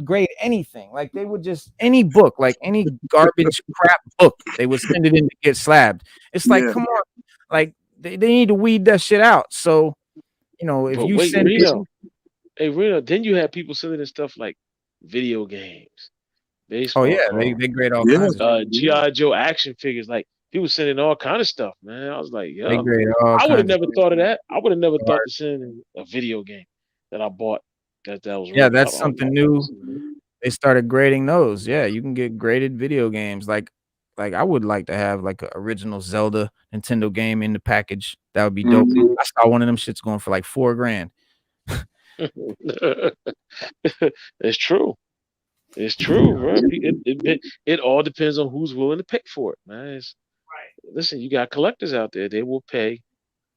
grade anything. Like, they would just, any book, like any garbage crap book, they would send it in to get slabbed. It's like, come on, like they need to weed that shit out. So, if you send Reno, then you have people sending in stuff like video games, baseball. Oh yeah, they grade all kinds of G.I. Joe action figures. Like, people sending all kind of stuff, man. I was like, yo, I would have never thought of that. I would have never thought to send in a video game that I bought. That was that's something new. They started grading those. Yeah, you can get graded video games. Like I would like to have like an original Zelda Nintendo game in the package. That would be dope. I saw one of them shits going for like $4,000. It's true. It's true, bro. It all depends on who's willing to pay for it, man. Listen, you got collectors out there. They will pay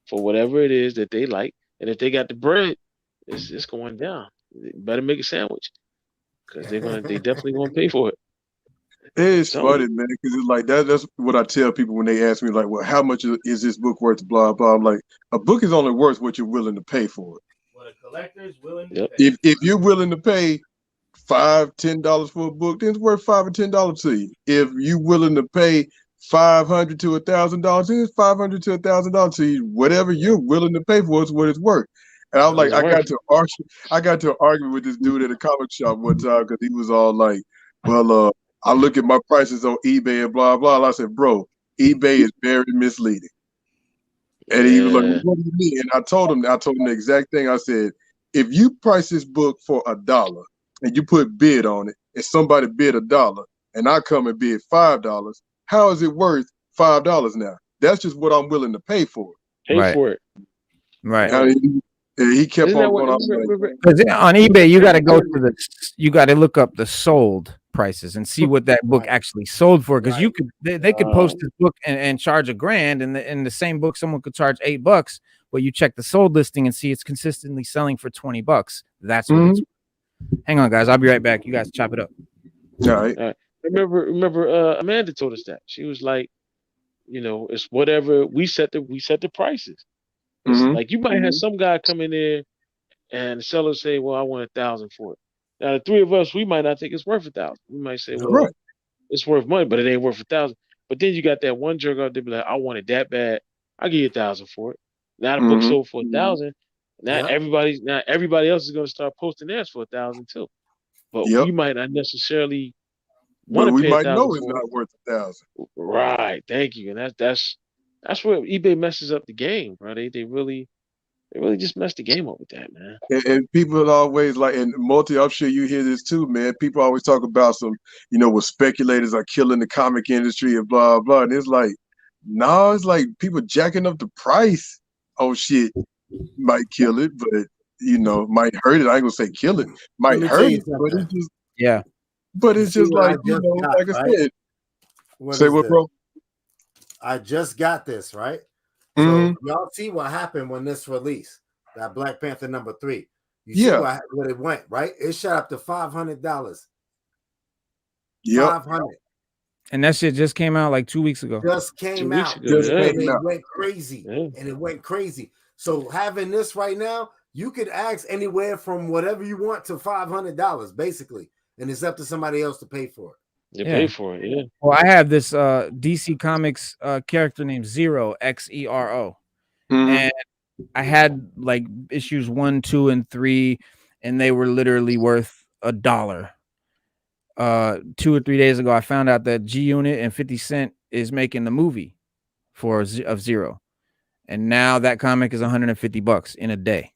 for whatever it is that they like, and if they got the bread, it's going down. You better make a sandwich because they definitely gonna pay for it. It's So funny, man, because it's like that's what I tell people when they ask me, like, well, how much is this book worth? Blah blah. I'm like, a book is only worth what you're willing to pay for it. What a collector is willing to yep. pay. If you're willing to pay $5-10 for a book, then it's worth $5 or $10 to you. If you're willing to pay $500 to $1,000, then it's $500 to $1,000 to you. Whatever you're willing to pay for is what it's worth. And I was like, It's worth it. I got to argue with this dude at a comic shop one time because he was all like, well, I look at my prices on eBay and blah blah. I said, bro, eBay is very misleading. And he was like, Yeah. what do you mean? And I told him the exact thing. I said, if you price this book for $1 and you put bid on it, and somebody bid $1, and I come and bid $5, how is it worth $5 now? That's just what I'm willing to pay for it. Pay for it. Right. And he kept Isn't that on what? going on. Because on eBay, you got to go to you got to look up the sold prices and see what that book actually sold for. Because you could, they could post this book and charge $1,000, and in the same book, someone could charge $8. But you check the sold listing and see it's consistently selling for $20. That's what it's. Hang on, guys. I'll be right back. You guys chop it up. All right. Remember, Amanda told us that. She was like, it's whatever we set the prices. Like you might have some guy come in there and the seller say, well, I want 1,000 for it. Now the three of us, we might not think it's worth 1,000. We might say, well, it's worth money, but it ain't worth 1,000. But then you got that one jerk out there be like, I want it that bad. I'll give you 1,000 for it. Now the book sold for 1,000. Now everybody else is gonna start posting theirs for 1,000 too. But we might not necessarily want to pay 1,000. Know it's not worth 1,000. Right. Thank you. And that's where eBay messes up the game, bro. They really just messed the game up with that, man. And people always like, and Multi, I'm sure you hear this too, man. People always talk about some, what speculators are killing the comic industry and blah blah. And it's like, no, it's like people jacking up the price. Oh shit, might kill it, but might hurt it. I ain't gonna say kill it, might hurt it, but it's just But it's just like like I said. Say what, bro? I just got this, right? So y'all see what happened when this released, that Black Panther #3. You see what it went, right? It shot up to $500. Yeah, $500. And that shit just came out like 2 weeks ago. Just came out. It went crazy. And it went crazy. So having this right now, you could ask anywhere from whatever you want to $500, basically. And it's up to somebody else to pay for it. You pay for it, yeah. Well, I have this DC Comics character named Zero, Xero. And I had like issues 1, 2, and 3, and they were literally worth $1. 2 or 3 days ago, I found out that G Unit and 50 Cent is making the movie of Zero. And now that comic is $150 in a day.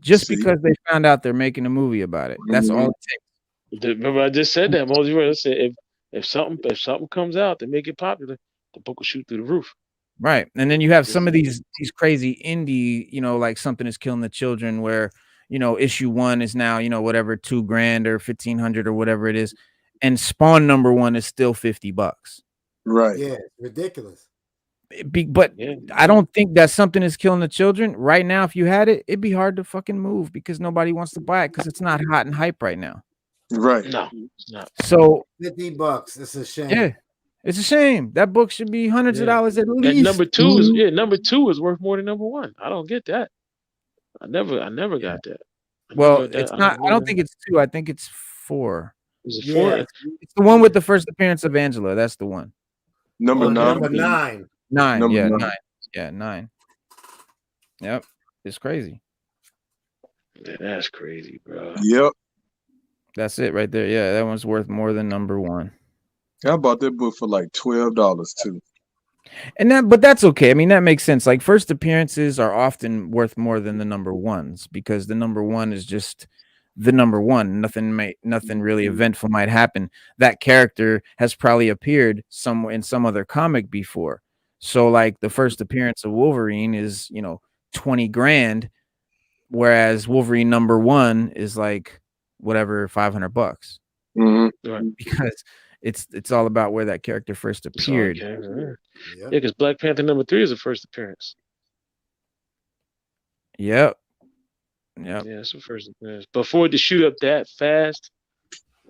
Just because they found out they're making a movie about it. That's all it takes. Remember, I just said that. I said if something comes out to make it popular, the book will shoot through the roof. Right. And then you have some of these crazy indie, like Something Is Killing the Children, where issue 1 is now, whatever, $2,000 or $1,500 or whatever it is. And Spawn #1 is still $50. Right. Yeah, ridiculous. But I don't think that Something Is Killing the Children right now. If you had it, it'd be hard to fucking move because nobody wants to buy it because it's not hot and hype right now. Right. No, it's not. So $50. It's a shame. Yeah, it's a shame. That book should be hundreds of dollars at least. And #2 is worth more than #1. I don't get that. I never got that. It's not. I don't think it's 2. I think it's 4. Is it 4? It's the one with the first appearance of Angela. That's the one. Number 9. Number 9. 9. Number Yeah, 9. 9. Yeah, 9. Yep, it's crazy. Yeah, that's crazy, bro. Yep. That's it right there. Yeah, that one's worth more than #1. I bought that book for like $12 too. But that's okay. I mean, that makes sense. Like first appearances are often worth more than the #1s because the #1 is just the #1. Nothing really eventful might happen. That character has probably appeared in some other comic before. So like the first appearance of Wolverine is, $20,000, whereas Wolverine #1 is like whatever, $500. Because it's all about where that character first appeared. Yeah, because Black Panther #3 is the first appearance. Yep. Yeah, it's the first appearance. But for it to shoot up that fast,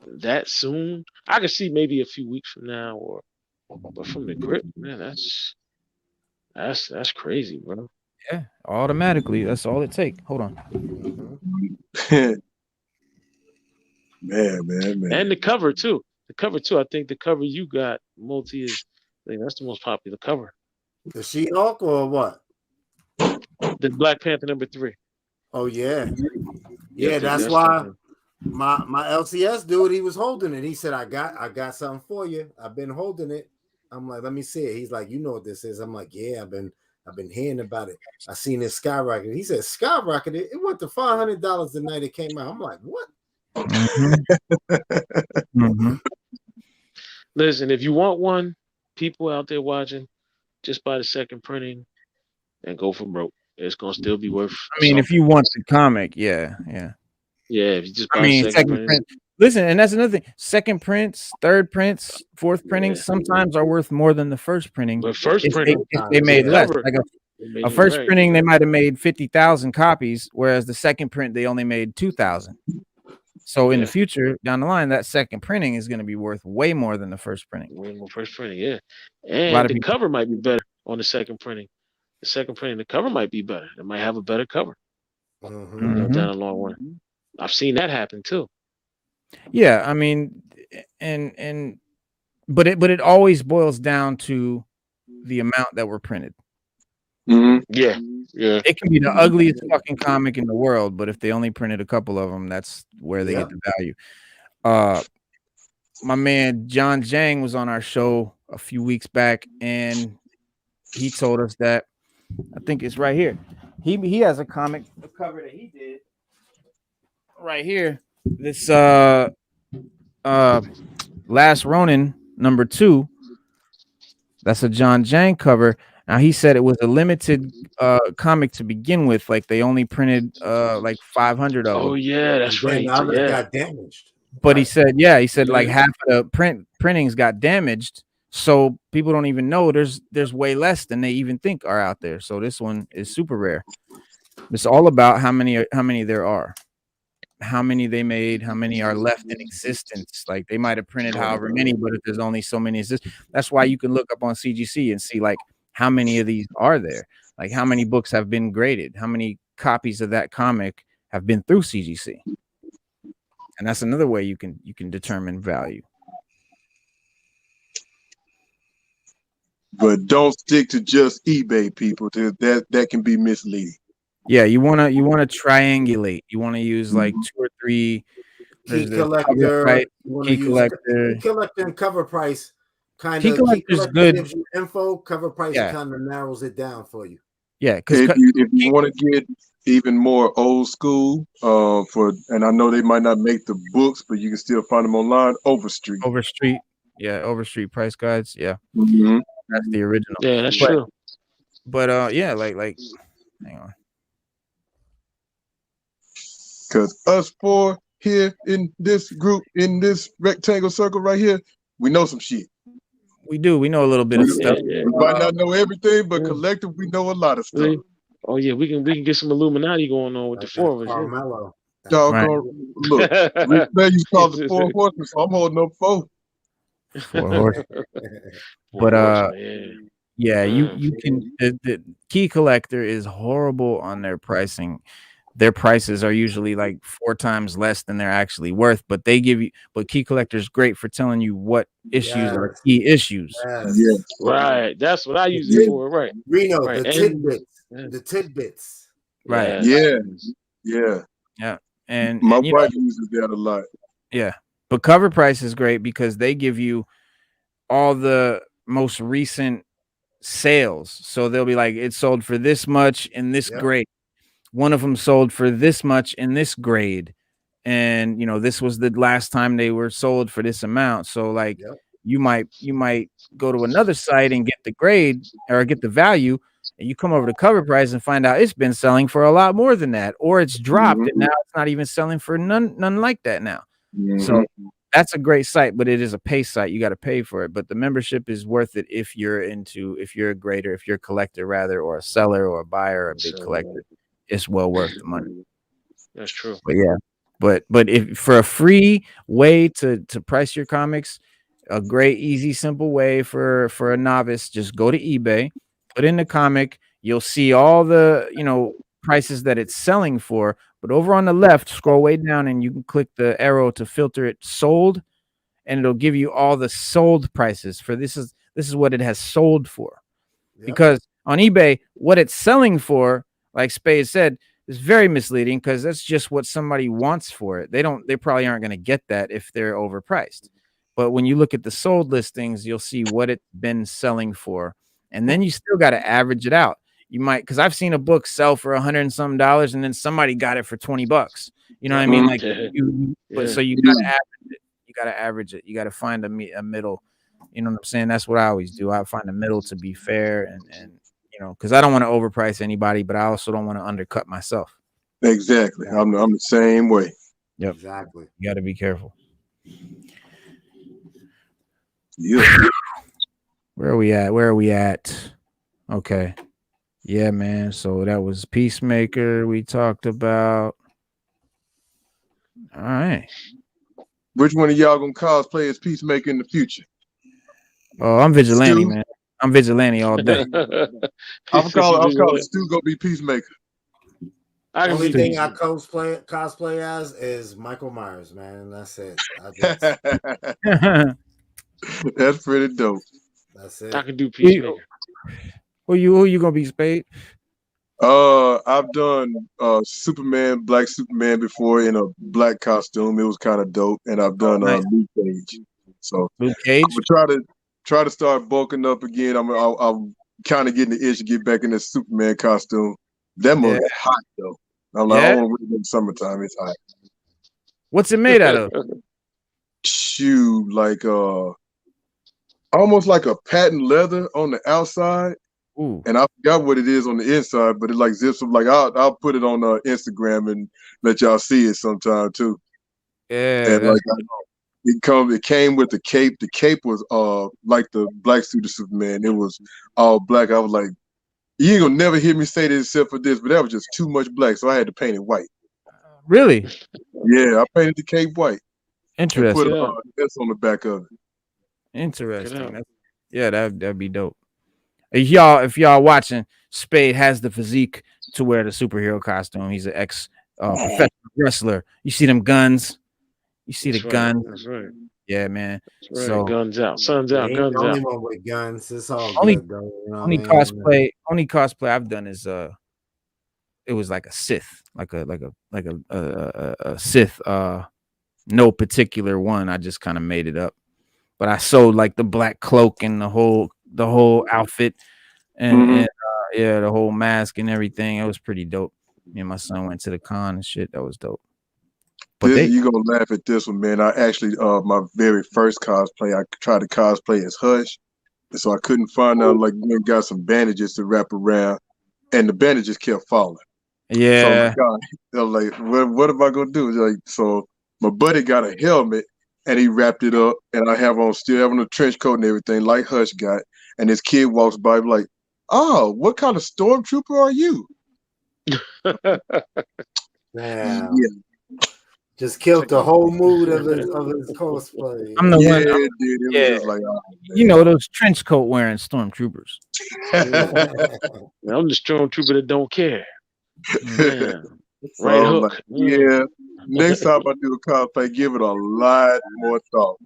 that soon, I could see maybe a few weeks from now, but from the grip, man, that's crazy, bro. yeah, automatically. That's all it take. Hold on. Man. And the cover too. The cover too. I think the cover you got, Multi, is I think that's the most popular cover. The She-Hulk or what? The Black Panther #3. Oh yeah. Yeah, that's why my LCS dude, he was holding it. He said, I got something for you. I've been holding it. I'm like, let me see it. He's like, you know what this is? I'm like, yeah, I've been hearing about it. I seen it skyrocket. He said skyrocketed. It went to $500 the night it came out. I'm like, what? Listen, if you want one, people out there watching, just buy the second printing and go for broke. It's gonna still be worth. I mean, if you want the comic, yeah. If you just buy the second print. Listen, and that's another thing. Second prints, third prints, fourth printings sometimes are worth more than the first printing. But first printing, if they made less, like a first printing, they might have made 50,000 copies, whereas the second print they only made 2,000. So in the future, down the line, that second printing is going to be worth way more than the first printing. Way more first printing, yeah. And the cover might be better on the second printing. The second printing, the cover might be better. It might have a better cover. Down the long run. I've seen that happen too. Yeah, I mean, but it always boils down to the amount that were printed. Yeah. It can be the ugliest fucking comic in the world, but if they only printed a couple of them, that's where they get the value. My man John Jang was on our show a few weeks back, and he told us that I think it's right here. He has a comic, the cover that he did right here. This Last Ronin #2. That's a John Jang cover. Now he said it was a limited comic to begin with, like they only printed like 500 of them. Oh yeah, that's right. Others got damaged. But he said like half of the printings got damaged, so people don't even know there's way less than they even think are out there. So this one is super rare. It's all about how many there are, how many they made, how many are left in existence. Like they might have printed however many, but if there's only so many that's why you can look up on CGC and see like how many of these are there, like how many books have been graded, how many copies of that comic have been through CGC. And that's another way you can determine value. But don't stick to just eBay, people. That can be misleading. Yeah, you wanna triangulate. You want to use like 2 or 3. Key collector, and cover price. Key collector's good. Gives you info. Cover price kind of narrows it down for you. Yeah, because if you want to get even more old school, and I know they might not make the books, but you can still find them online. Overstreet, Overstreet price guides. Yeah, that's the original. Yeah, that's true. But like, hang on. Because us four here in this group, in this rectangle circle right here, we know some shit. We do. We know a little bit of stuff. We might not know everything, but collective, we know a lot of stuff. Oh yeah, we can get some Illuminati going on with the 4 of us. Carmelo. Look, you call the 4 horses, so I'm holding up 4. 4 horses. But you can. The Key Collector is horrible on their pricing. Their prices are usually like 4 times less than they're actually worth, but Key Collector is great for telling you what issues are key issues. Yes. Right. That's what I use it for. Right. Reno, the tidbits. Right. Yeah. And my wife uses that a lot. Yeah. But cover price is great because they give you all the most recent sales. So they'll be like, it sold for this much in this grade. One of them sold for this much in this grade. And, this was the last time they were sold for this amount. So like you might go to another site and get the grade or get the value, and you come over to cover price and find out it's been selling for a lot more than that, or it's dropped and now it's not even selling for none like that now. So that's a great site, but it is a pay site. You got to pay for it. But the membership is worth it if you're a grader, if you're a collector rather, or a seller or a buyer or a big collector. It's well worth the money. That's true. But yeah, but if for a free way to price your comics, a great, easy, simple way for a novice, just go to eBay, put in the comic. You'll see all the prices that it's selling for. But over on the left, scroll way down, and you can click the arrow to filter it sold, and it'll give you all the sold prices for this is what it has sold for. Yep. Because on eBay, what it's selling for, like Spade said, is very misleading because that's just what somebody wants for it. They probably aren't going to get that if they're overpriced. But when you look at the sold listings, you'll see what it's been selling for. And then you still got to average it out. You might, because I've seen a book sell for $100 and some, and then somebody got it for $20. You know what I mean? Like, so you got to average it. You got to average it. You got to find a middle. You know what I'm saying? That's what I always do. I find a middle to be fair and because I don't want to overprice anybody, but I also don't want to undercut myself. Exactly. I'm the same way. Yep. Exactly. You got to be careful. Yeah. Where are we at? Okay. Yeah, man. So that was Peacemaker we talked about. All right. Which one of y'all gonna cosplay as Peacemaker in the future? Oh, I'm Vigilante, man. I'm Vigilante all day. I'm calling Stu gonna be Peacemaker. The only thing I cosplay as is Michael Myers, man. That's it. That's pretty dope. That's it. I can do Peacemaker. Who you gonna be, Spade? I've done Superman, Black Superman before in a black costume. It was kind of dope, and I've done Luke Cage. So Luke Cage. I'm gonna try to start bulking up again. I'm kind of getting the itch to get back in this Superman costume. That movie is hot though. I'm like, I want to wear it in the summertime. It's hot. What's it made out of? Shoe, like almost like a patent leather on the outside. Ooh. And I forgot what it is on the inside, but it like zips up. Like I'll put it on Instagram and let y'all see it sometime too. Yeah, and like it came with the cape. The cape was like the black suit of Superman. It was all black. I was like, you ain't gonna never hear me say this except for this, but that was just too much black, so I had to paint it white. Really? Yeah, I painted the cape white. Interesting. And put this on the back of it. Interesting. Yeah, that'd be dope. If y'all watching, Spade has the physique to wear the superhero costume. He's an ex professional wrestler. You see them guns? You see the guns? That's right. Yeah, man. That's right. So guns out, suns out, guns only out. one with guns. It's all only, good, though. You know only cosplay. Only cosplay I've done is it was like a Sith, like a Sith. No particular one. I just kind of made it up. But I sewed like the black cloak and the whole outfit and the whole mask and everything. It was pretty dope. Me and my son went to the con and shit. That was dope. But you gonna laugh at this one, man. I actually my very first cosplay, I tried to cosplay as Hush, and so I couldn't find out. Like, we got some bandages to wrap around, and the bandages kept falling. Yeah. So I'm like, what am I gonna do? Like, so my buddy got a helmet and he wrapped it up, and I still having a trench coat and everything, like Hush got. And this kid walks by, like, "Oh, what kind of stormtrooper are you?" Yeah. Just killed the whole mood of his cosplay. I'm the one. Dude, it was just like, those trench coat wearing stormtroopers. I'm the stormtrooper that don't care. Man. So right hook. Like, yeah. Next time I do a cosplay, give it a lot more thought.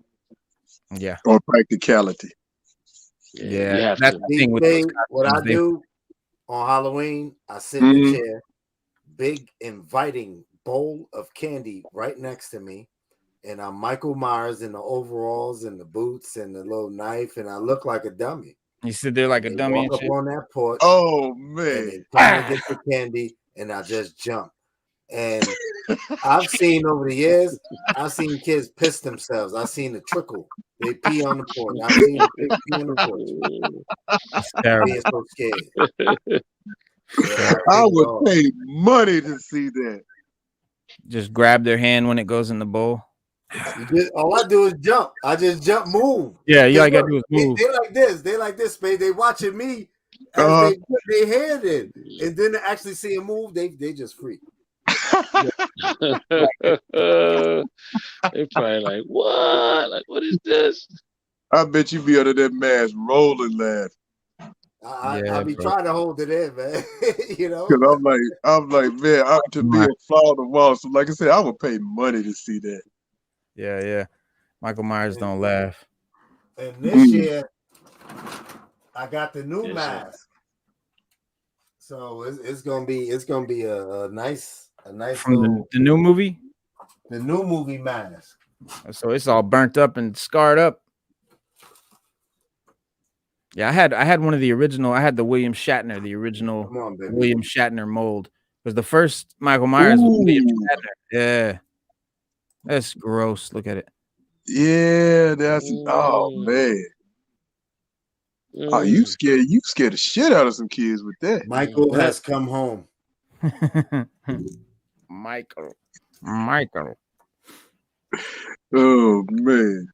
Yeah. Or practicality. Yeah. That's the thing with what I do on Halloween, I sit in the chair, big inviting bowl of candy right next to me, and I'm Michael Myers in the overalls and the boots and the little knife, and I look like a dummy. You sit there like a dummy and walk shit. up on that porch. Oh man! And they try to get the candy, and I just jump. And I've seen over the years, I've seen kids piss themselves. I've seen the trickle. They pee on the porch. I've seen the pig pee on the porch. Being so scared. Yeah, I would pay money to see that. Just grab their hand when it goes in the bowl. All I do is jump. I just jump, move. Yeah, you all you gotta do is move. They like this. They like this, Spade. They watching me as they put their hand in, and then to actually see him move, they just freak. They probably like, what? Like, what is this? I bet you be under that mask rolling laugh. I be trying to hold it in, man. Because I'm like, man, to be a fly on the wall. So, like I said, I would pay money to see that. Yeah. Michael Myers don't laugh. And this year, I got the new mask, so it's gonna be a nice from the new movie. The new movie mask. So it's all burnt up and scarred up. Yeah, I had one of the original. I had the William Shatner, the original William Shatner mold. Because the first Michael Myers was William Shatner. Yeah, that's gross. Look at it. Yeah, that's oh man. Oh, you scared the shit out of some kids with that. Michael has come home. Michael. Oh man.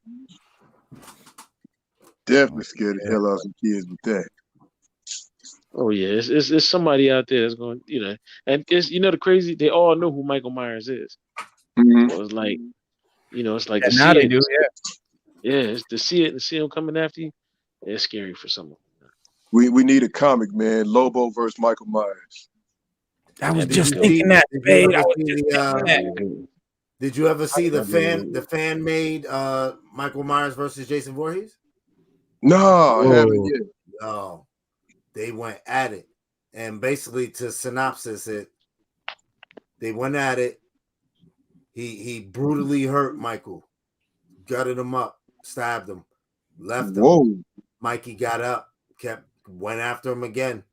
Definitely scared the hell out of some kids with that. Oh yeah, it's somebody out there that's going, and it's the crazy. They all know who Michael Myers is. Mm-hmm. So it's like, it's like now they do. Yeah, it's to see it and see him coming after you. It's scary for someone. We need a comic, man. Lobo versus Michael Myers. I was just thinking that. Did you ever see the fan made Michael Myers versus Jason Voorhees? No, I haven't yet. Oh, they went at it, and basically to synopsis it, they went at it. He brutally hurt Michael, gutted him up, stabbed him, left him. Whoa. Mikey got up, went after him again,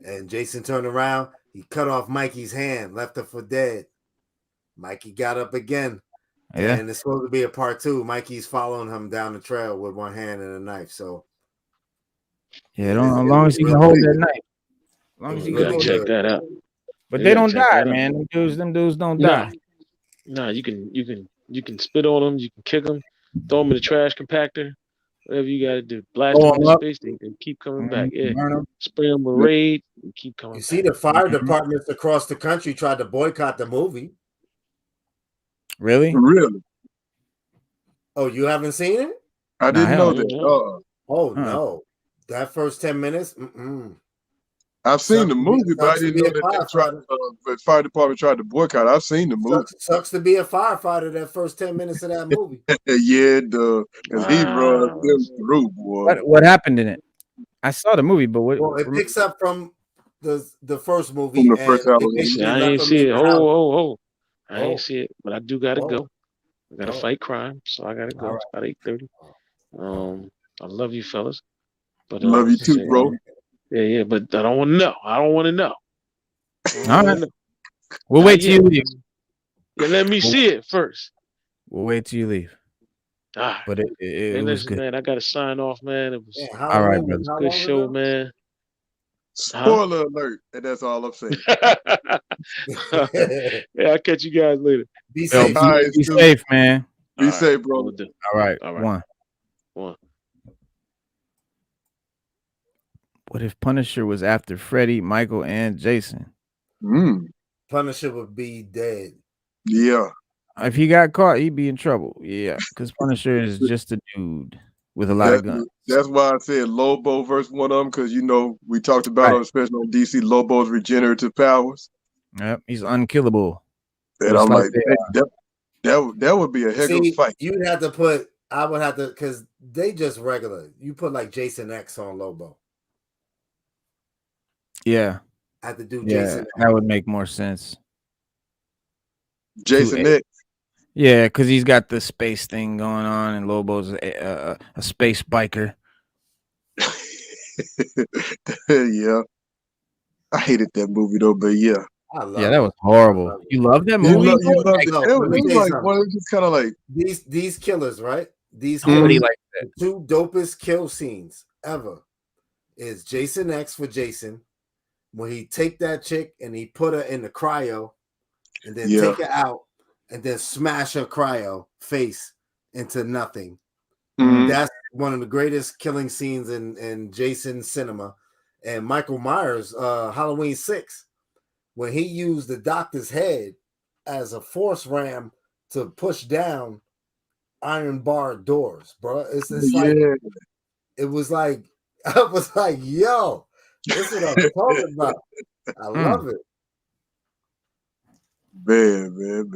and Jason turned around. He cut off Mikey's hand, left her for dead. Mikey got up again. Yeah. And it's supposed to be a part 2. Mikey's following him down the trail with one hand and a knife. So yeah, as long as he can hold that knife. As long as he can check that out. But they don't die, man. Them dudes don't die. No, you can spit on them, you can kick them, throw them in the trash compactor, whatever you gotta do. Blast them into space, they can keep coming back. Yeah. Spray them with Raid and keep coming back. You see the fire departments across the country tried to boycott the movie. Really? Oh, you haven't seen it? I didn't know that. No. That first 10 minutes? I've seen the movie, but I didn't know that the fire department tried to boycott. I've seen the movie. Sucks to be a firefighter that first 10 minutes of that movie. Yeah, because he runs them through, boy. What happened in it? I saw the movie, but what? Well, it picks up from the first movie. From the first Halloween. I ain't see it. I ain't see it, but I do gotta go. I gotta fight crime, so I gotta go. It's about 8:30. I love you, fellas. But love you too, bro. Yeah, but I don't want to know. All right. We'll wait till you leave. Yeah, let me see it first. We'll wait till you leave. But it was good. Man, I gotta sign off, man. It was all right, brother. Good show, man. Spoiler alert, and that's all I'm saying. Yeah, I'll catch you guys later. Be safe. Be safe, man. Be safe, bro. All right. One. What if Punisher was after Freddy, Michael, and Jason? Punisher would be dead. Yeah. If he got caught, he'd be in trouble. Yeah, because Punisher is just a dude with a lot of guns. That's why I said Lobo versus one of them, because we talked about especially on DC, Lobo's regenerative powers. Yep, he's unkillable. And I'm like that would be a heck of a fight. I would have to, because they just regular. You put like Jason X on Lobo. Yeah. I have to do Jason X. That would make more sense. Jason X. Yeah, because he's got the space thing going on, and Lobo's a space biker. Yeah. I hated that movie though, but yeah. That was horrible. You love that movie? You loved it. It was like one of just kind of like these killers, right? These killers, like the 2 dopest kill scenes ever is Jason X for Jason, when he take that chick and he put her in the cryo and then take her out and then smash her cryo face into nothing. That's one of the greatest killing scenes in Jason cinema. And Michael Myers, Halloween 6, when he used the doctor's head as a force ram to push down iron bar doors, bro. It's like it was like I was like, yo, this is what I'm talking about. I love it. Man.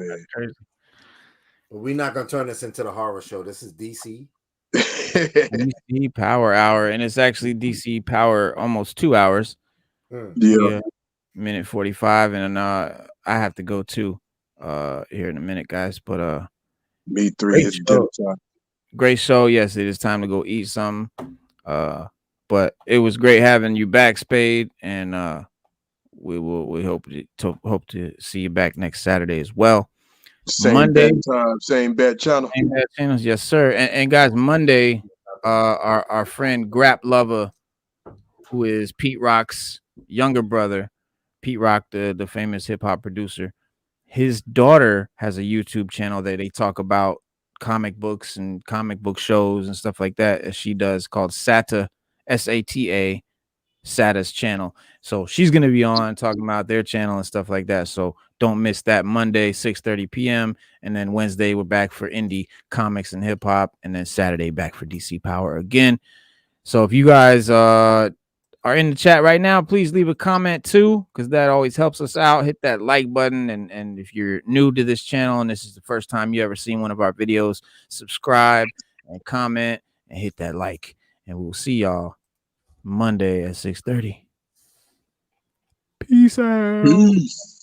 But we're not gonna turn this into the horror show. This is DC. DC Power Hour, and it's actually DC Power almost 2 hours. Yeah. Minute 45, and I have to go too here in a minute, guys. But me 3 is dinner time. Great show. Yes, it is time to go eat something. But it was great having you back, Spade, and we hope to see you back next Saturday as well. Same Monday time, same bat channel. Same bat channels, yes, sir. And guys, Monday, our friend Grap Lover, who is Pete Rock's younger brother, Pete Rock, the famous hip hop producer, his daughter has a YouTube channel that they talk about comic books and comic book shows and stuff like that, as she does, called Sata, SATA, Sata's channel. So she's gonna be on talking about their channel and stuff like that. So don't miss that. Monday 6:30 p.m. and then Wednesday we're back for indie comics and hip hop, and then Saturday back for DC Power again. So if you guys are in the chat right now, please leave a comment too, because that always helps us out. Hit that like button, and if you're new to this channel and this is the first time you ever seen one of our videos, subscribe and comment and hit that like, and we'll see y'all Monday at 6:30. Peace out. Peace.